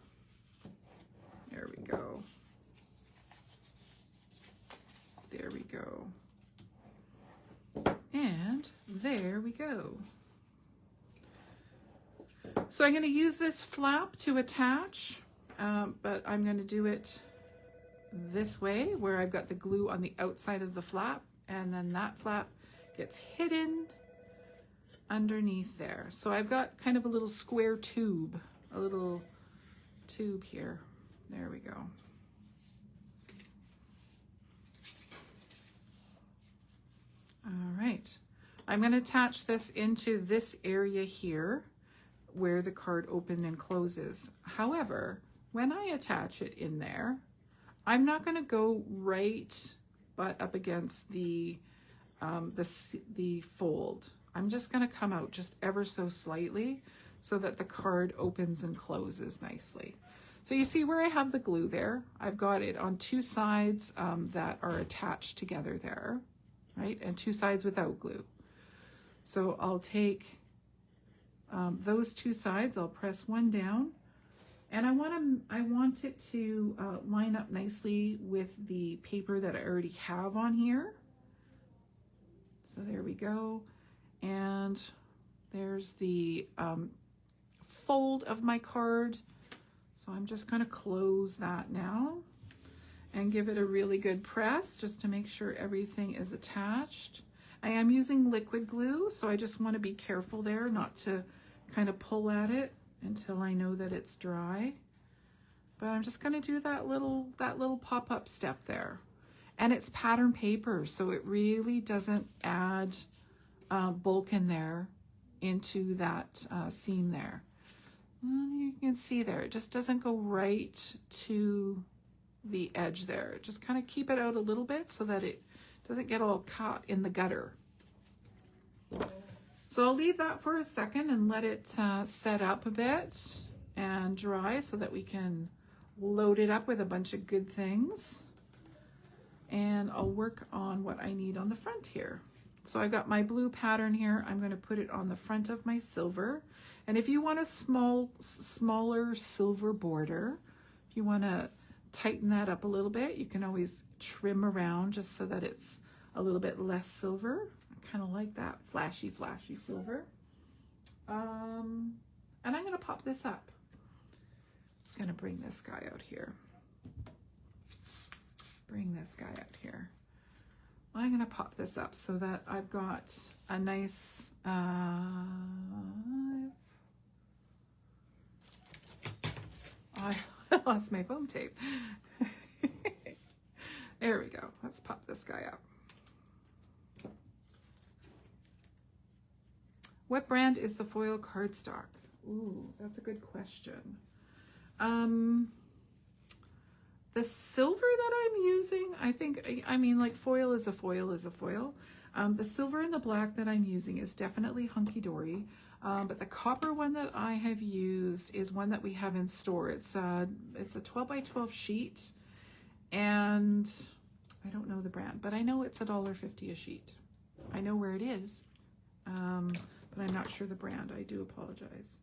There we go. There we go. And there we go. So I'm going to use this flap to attach, but I'm going to do it this way, where I've got the glue on the outside of the flap, and then that flap gets hidden underneath there. So I've got kind of a little square tube, a little tube here. There we go. All right. I'm going to attach this into this area here where the card opens and closes. However, when I attach it in there, I'm not going to go right butt up against the fold. I'm just going to come out just ever so slightly so that the card opens and closes nicely. So you see where I have the glue there? I've got it on 2 sides that are attached together there, right? And 2 sides without glue. So I'll take those 2 sides, I'll press one down, and I want it to line up nicely with the paper that I already have on here. So there we go. And there's the fold of my card. So I'm just going to close that now and give it a really good press just to make sure everything is attached. I am using liquid glue, so I just want to be careful there not to kind of pull at it until I know that it's dry. But I'm just going to do that little pop-up step there. And it's pattern paper, so it really doesn't add bulk in there into that seam there. You can see there, it just doesn't go right to the edge there. Just kind of keep it out a little bit so that it doesn't get all caught in the gutter. So I'll leave that for a second and let it set up a bit and dry so that we can load it up with a bunch of good things. And I'll work on what I need on the front here. So I got my blue pattern here. I'm going to put it on the front of my silver. And if you want a smaller silver border, if you want to tighten that up a little bit, you can always trim around just so that it's a little bit less silver. I kind of like that flashy silver. And I'm going to pop this up. Just going to bring this guy out here. Bring this guy out here. I'm going to pop this up so that I've got a nice, I lost my foam tape. There we go. Let's pop this guy up. What brand is the foil cardstock? Ooh, that's a good question. The silver that I'm using, I mean, like foil is a foil is a foil. The silver and the black that I'm using is definitely hunky-dory. But the copper one that I have used is one that we have in store. It's a 12 by 12 sheet, and I don't know the brand, but I know it's $1.50 a sheet. I know where it is, but I'm not sure the brand. I do apologize.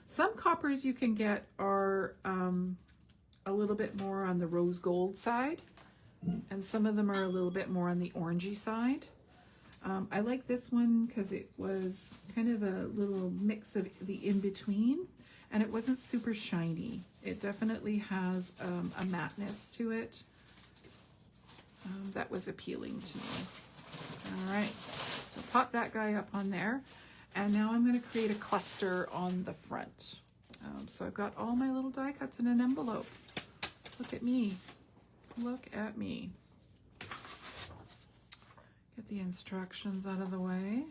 Some coppers you can get are a little bit more on the rose gold side, and some of them are a little bit more on the orangey side. I like this one because it was kind of a little mix of the in-between, and it wasn't super shiny. It definitely has a matteness to it that was appealing to me. All right, so pop that guy up on there, and now I'm going to create a cluster on the front. So I've got all my little die cuts in an envelope. Look at me. Look at me. Get the instructions out of the way.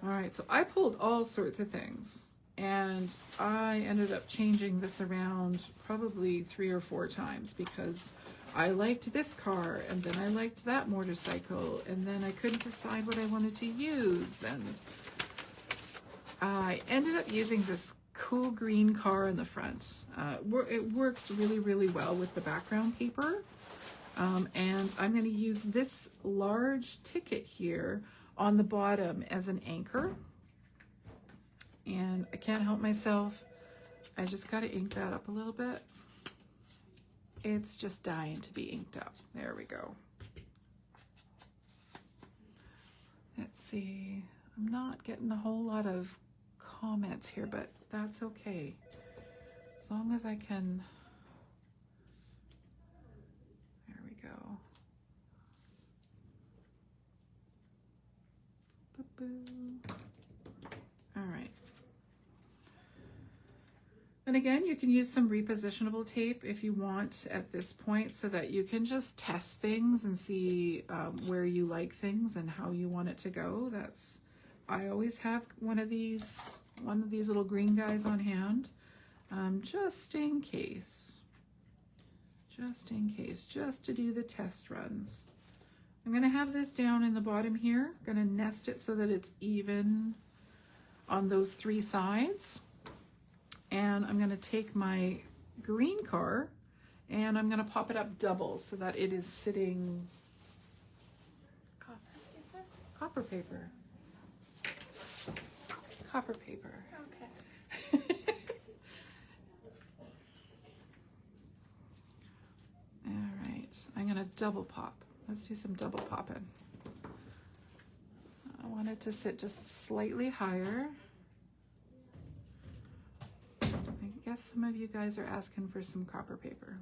All right, so I pulled all sorts of things, and I ended up changing this around probably 3 or 4 times because I liked this car, and then I liked that motorcycle, and then I couldn't decide what I wanted to use, and I ended up using this cool green car in the front. It works really, really well with the background paper. And I'm going to use this large ticket here on the bottom as an anchor. And I can't help myself. I just got to ink that up a little bit. It's just dying to be inked up. There we go. Let's see. I'm not getting a whole lot of comments here, but that's okay. As long as I can... Go. All right. And again, you can use some repositionable tape if you want at this point so that you can just test things and see where you like things and how you want it to go. I always have one of these little green guys on hand, just in case. Just to do the test runs. I'm going to have this down in the bottom here. I'm going to nest it so that it's even on those 3 sides. And I'm going to take my green car and I'm going to pop it up double so that it is sitting... Copper paper. Copper paper. Okay. All right, I'm gonna double pop. Let's do some double popping. I want it to sit just slightly higher. I guess some of you guys are asking for some copper paper.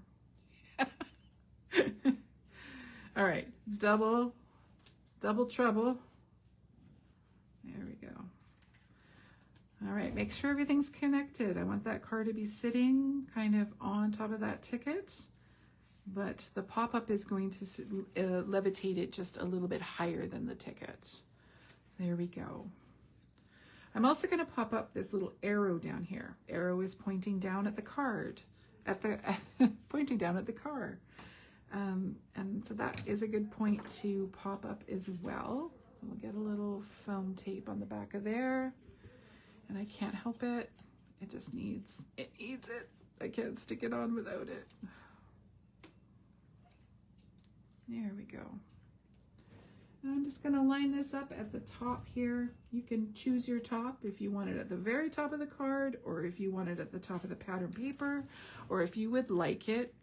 All right, double trouble. There we go. All right, make sure everything's connected. I want that car to be sitting kind of on top of that ticket. But the pop-up is going to levitate it just a little bit higher than the ticket. So there we go. I'm also going to pop up this little arrow down here. Arrow is pointing down at the card, pointing down at the car. And so that is a good point to pop up as well. So we'll get a little foam tape on the back of there. And I can't help it. It just needs it. I can't stick it on without it. There we go. And I'm just going to line this up at the top here. You can choose your top if you want it at the very top of the card, or if you want it at the top of the pattern paper, or if you would like it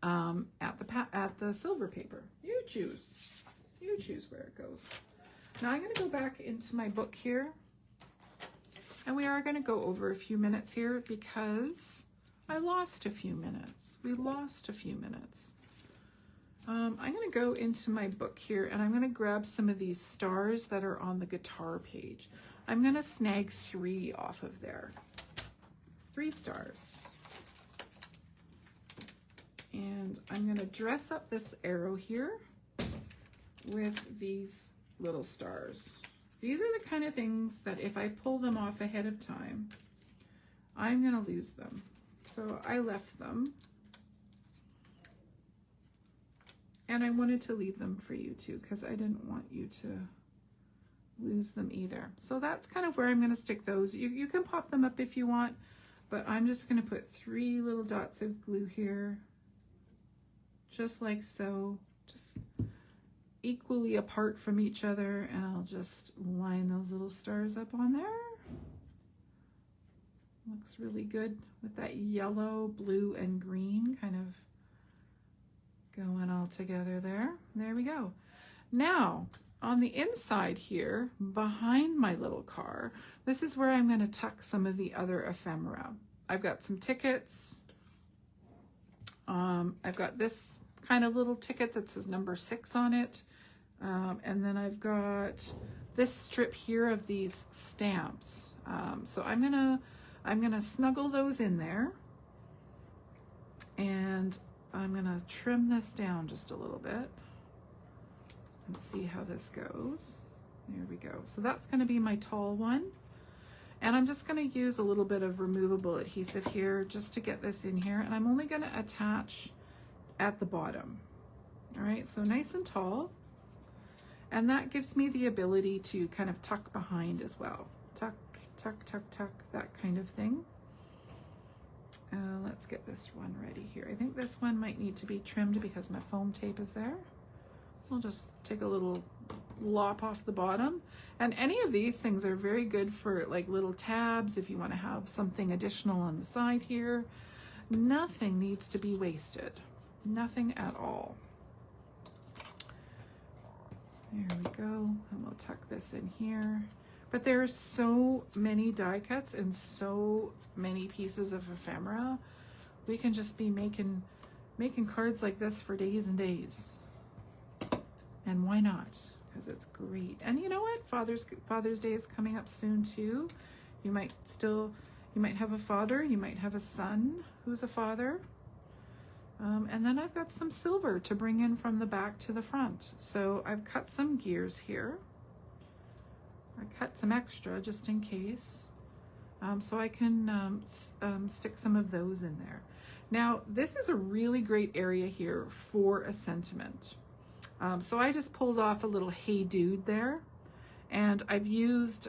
at the silver paper. You choose. You choose where it goes. Now I'm going to go back into my book here, and we are going to go over a few minutes here because I lost a few minutes. We lost a few minutes. I'm going to go into my book here, and I'm going to grab some of these stars that are on the guitar page. I'm going to snag 3 off of there. 3 stars. And I'm going to dress up this arrow here with these little stars. These are the kind of things that if I pull them off ahead of time, I'm going to lose them. So I left them. And I wanted to leave them for you too, because I didn't want you to lose them either. So that's kind of where I'm going to stick those. You can pop them up if you want, but I'm just going to put 3 little dots of glue here, just like so, just equally apart from each other, and I'll just line those little stars up on there. Looks really good with that yellow, blue, and green kind of going all together there. There we go. Now, on the inside here, behind my little car, this is where I'm going to tuck some of the other ephemera. I've got some tickets. I've got this kind of little ticket that says number 6 on it. And then I've got this strip here of these stamps. So I'm gonna snuggle those in there, and I'm gonna trim this down just a little bit and see how this goes. There we go. So that's gonna be my tall one. And I'm just gonna use a little bit of removable adhesive here just to get this in here. And I'm only gonna attach at the bottom. All right, so nice and tall. And that gives me the ability to kind of tuck behind as well. Tuck, tuck, tuck, tuck, that kind of thing. Let's get this one ready here. I think this one might need to be trimmed because my foam tape is there. We'll just take a little lop off the bottom. And any of these things are very good for like little tabs if you want to have something additional on the side here. Nothing needs to be wasted. Nothing at all. There we go. And we'll tuck this in here. But there's so many die cuts and so many pieces of ephemera. We can just be making cards like this for days and days. And why not? Because it's great. And you know what? Father's Day is coming up soon too. You might have a father, you might have a son who's a father. And then I've got some silver to bring in from the back to the front. So I've cut some gears here. I cut some extra just in case. So I can stick some of those in there. Now, this is a really great area here for a sentiment. So I just pulled off a little hey dude there. And I've used,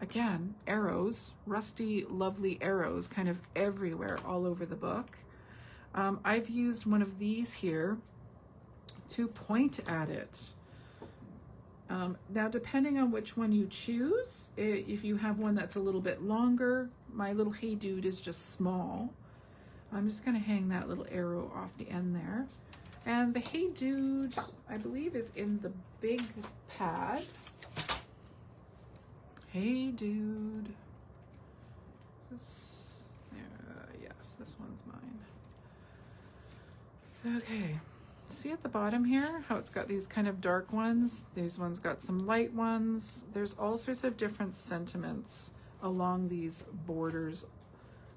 again, arrows, rusty, lovely arrows kind of everywhere all over the book. I've used one of these here to point at it. Now, depending on which one you choose, if you have one that's a little bit longer, my little hey dude is just small. I'm just going to hang that little arrow off the end there. And the hey dude, I believe, is in the big pad. Hey dude. Is this, yes, this one's mine. Okay, see at the bottom here how it's got these kind of dark ones? These ones got some light ones. There's all sorts of different sentiments along these borders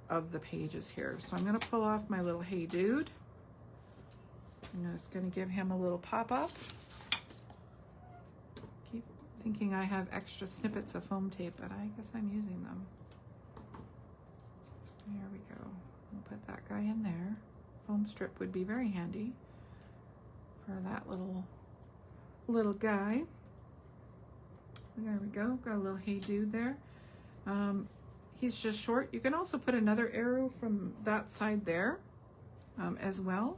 of the pages here. So I'm going to pull off my little hey dude. I'm just going to give him a little pop-up. Keep thinking I have extra snippets of foam tape, but I guess I'm using them. There we go. We'll put that guy in there. Foam strip would be very handy for that little guy. There we go. Got a little hey dude there. He's just short. You can also put another arrow from that side there as well.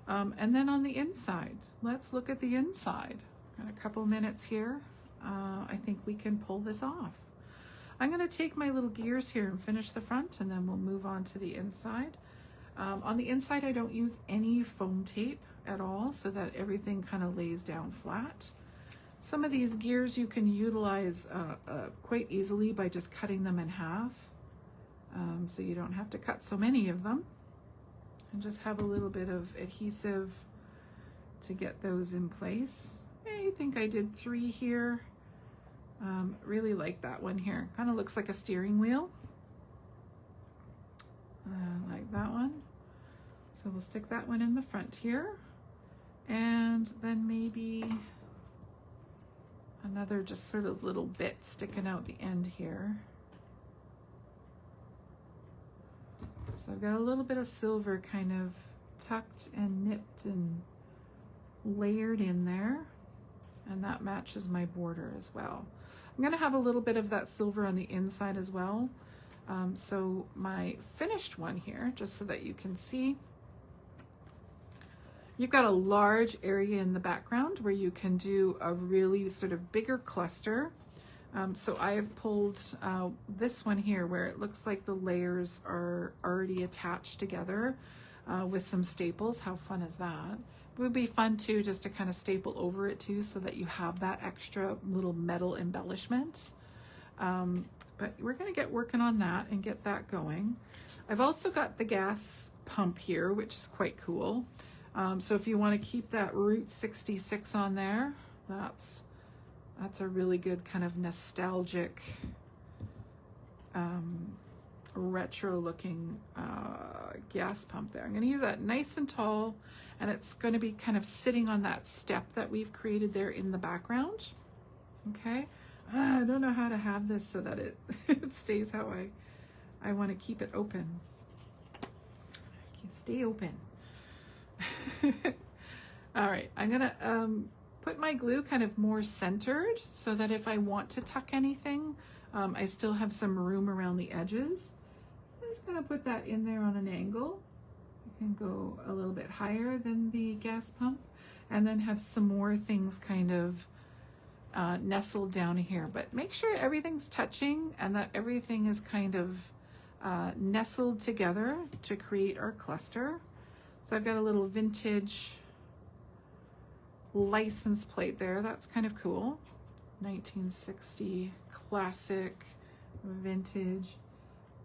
And then on the inside, let's look at the inside. Got a couple minutes here. I think we can pull this off. I'm going to take my little gears here and finish the front, and then we'll move on to the inside. On the inside, I don't use any foam tape at all, so that everything kind of lays down flat. Some of these gears you can utilize quite easily by just cutting them in half, so you don't have to cut so many of them. And just have a little bit of adhesive to get those in place. I think I did 3 here. Really like that one here. Kind of looks like a steering wheel. Like that one. So we'll stick that one in the front here. And then maybe another just sort of little bit sticking out the end here. So I've got a little bit of silver kind of tucked and nipped and layered in there. And that matches my border as well. I'm going to have a little bit of that silver on the inside as well. So my finished one here, just so that you can see, you've got a large area in the background where you can do a really sort of bigger cluster. So I have pulled this one here where it looks like the layers are already attached together with some staples. How fun is that? It would be fun too just to kind of staple over it too, so that you have that extra little metal embellishment. But we're going to get working on that and get that going. I've also got the gas pump here, which is quite cool. So if you want to keep that Route 66 on there, that's a really good kind of nostalgic, retro looking gas pump there. I'm going to use that nice and tall, and it's going to be kind of sitting on that step that we've created there in the background. Okay. I don't know how to have this so that it, it stays how I want to keep it open. I can stay open. All right, I'm gonna put my glue kind of more centered so that if I want to tuck anything, I still have some room around the edges. I'm just gonna put that in there on an angle. You can go a little bit higher than the gas pump, and then have some more things kind of nestled down here. But make sure everything's touching and that everything is kind of nestled together to create our cluster. So I've got a little vintage license plate there. That's kind of cool. 1960 classic vintage.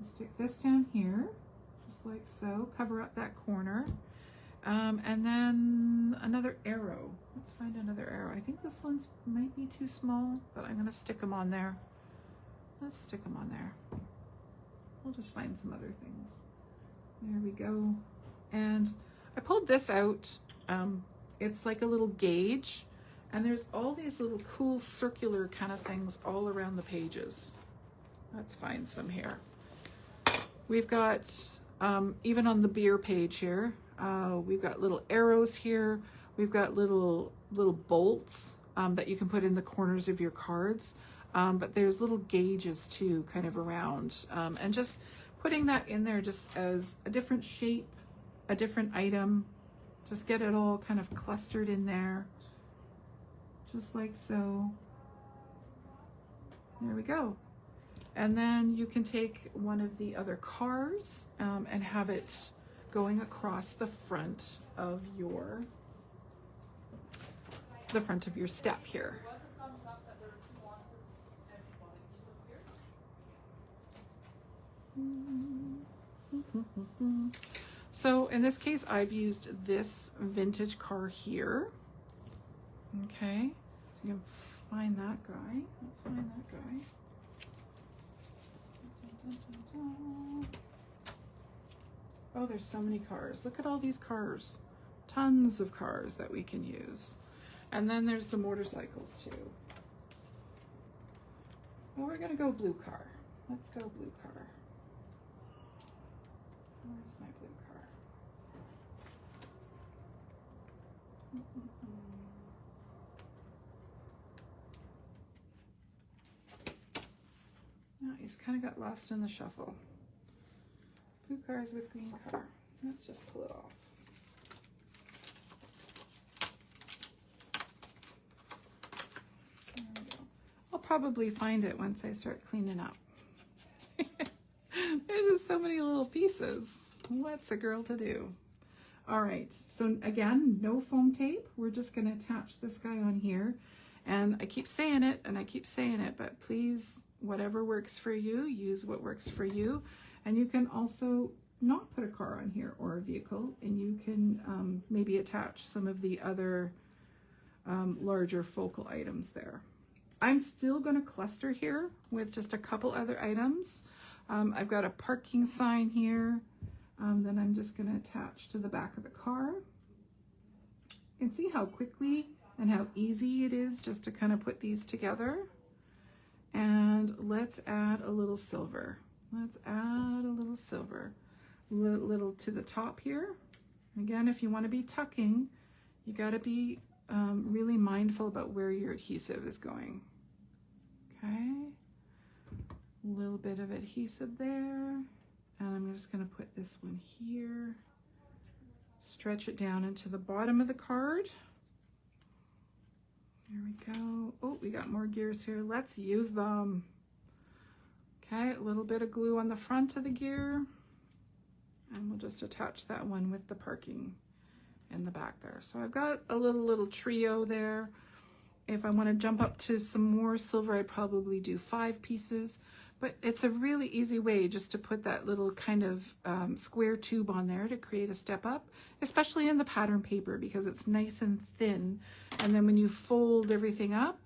Stick this down here, just like so. Cover up that corner. And then another arrow. Let's find another arrow. I think this one's might be too small, but I'm gonna stick them on there. Let's stick them on there. We'll just find some other things. There we go. And I pulled this out. It's like a little gauge, and there's all these little cool circular kind of things all around the pages. Let's find some here. We've got, even on the beer page here, we've got little arrows here. We've got little bolts that you can put in the corners of your cards. But there's little gauges too, kind of around. And just putting that in there just as a different shape, a different item, just get it all kind of clustered in there, just like so. There we go. And then you can take one of the other cars and have it going across the front of your step here. So in this case, I've used this vintage car here. Okay, so you can find that guy. Let's find that guy. Dun, dun, dun, dun. Oh, there's so many cars. Look at all these cars. Tons of cars that we can use. And then there's the motorcycles too. Well, we're gonna go blue car. Let's go blue car. Where's my blue car? No, he's kind of got lost in the shuffle. Blue cars with green car. Let's just pull it off. probably find it once I start cleaning up. There's just so many little pieces. What's a girl to do? All right, so again, no foam tape. We're just gonna attach this guy on here. And I keep saying it and I keep saying it, but please, whatever works for you, use what works for you. And you can also not put a car on here or a vehicle, and you can maybe attach some of the other larger focal items there. I'm still going to cluster here with just a couple other items. I've got a parking sign here that I'm just going to attach to the back of the car. You can see how quickly and how easy it is just to kind of put these together. And let's add a little silver. Let's add a little silver. Little to the top here. Again, if you want to be tucking, you got to be really mindful about where your adhesive is going. Okay, a little bit of adhesive there, and I'm just going to put this one here, stretch it down into the bottom of the card. There we go. Oh, we got more gears here. Let's use them. Okay, a little bit of glue on the front of the gear, and we'll just attach that one with the parking in the back there. So I've got a little trio there. If I want to jump up to some more silver, I'd probably do 5 pieces, but it's a really easy way just to put that little kind of square tube on there to create a step up, especially in the pattern paper because it's nice and thin. And then when you fold everything up,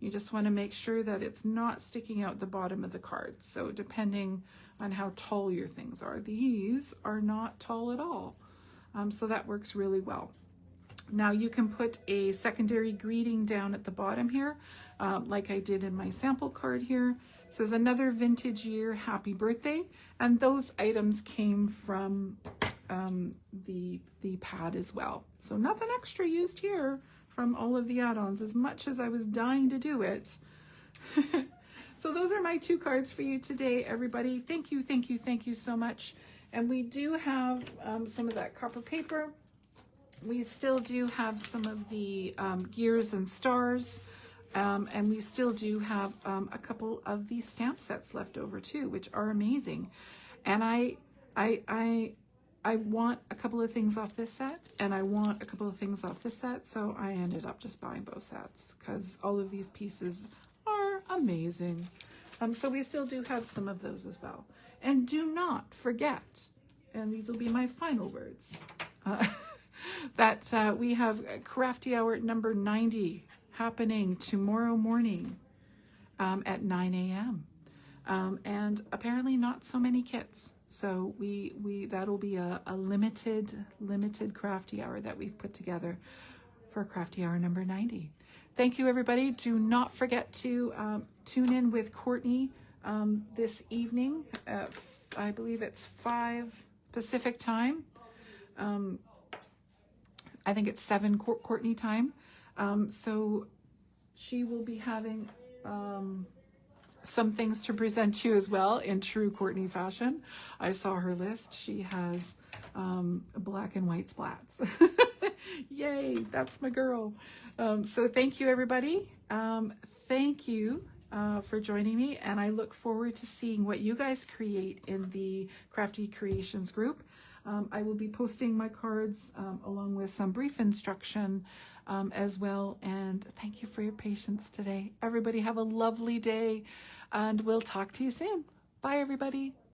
you just want to make sure that it's not sticking out the bottom of the card. So depending on how tall your things are, these are not tall at all. So that works really well. Now you can put a secondary greeting down at the bottom here, like I did in my sample card here. It says another vintage year, happy birthday. And those items came from the pad as well. So nothing extra used here from all of the add-ons, as much as I was dying to do it. So those are my 2 cards for you today, everybody. Thank you, thank you, thank you so much. And we do have some of that copper paper. We still do have some of the gears and stars, and we still do have a couple of these stamp sets left over too, which are amazing. And I want a couple of things off this set, and I want a couple of things off this set, so I ended up just buying both sets because all of these pieces are amazing. So we still do have some of those as well. And do not forget, and these will be my final words, that we have Crafty Hour number 90 happening tomorrow morning at 9 a.m. And apparently not so many kits. So that'll be a limited Crafty Hour that we've put together for Crafty Hour number 90. Thank you, everybody. Do not forget to tune in with Courtney this evening. I believe it's 5 Pacific time. I think it's 7 Courtney time. So she will be having some things to present to you as well in true Courtney fashion. I saw her list. She has black and white splats. Yay, that's my girl. So thank you, everybody. Thank you for joining me, and I look forward to seeing what you guys create in the Crafty Creations group. I will be posting my cards along with some brief instruction as well. And thank you for your patience today. Everybody have a lovely day, and we'll talk to you soon. Bye, everybody.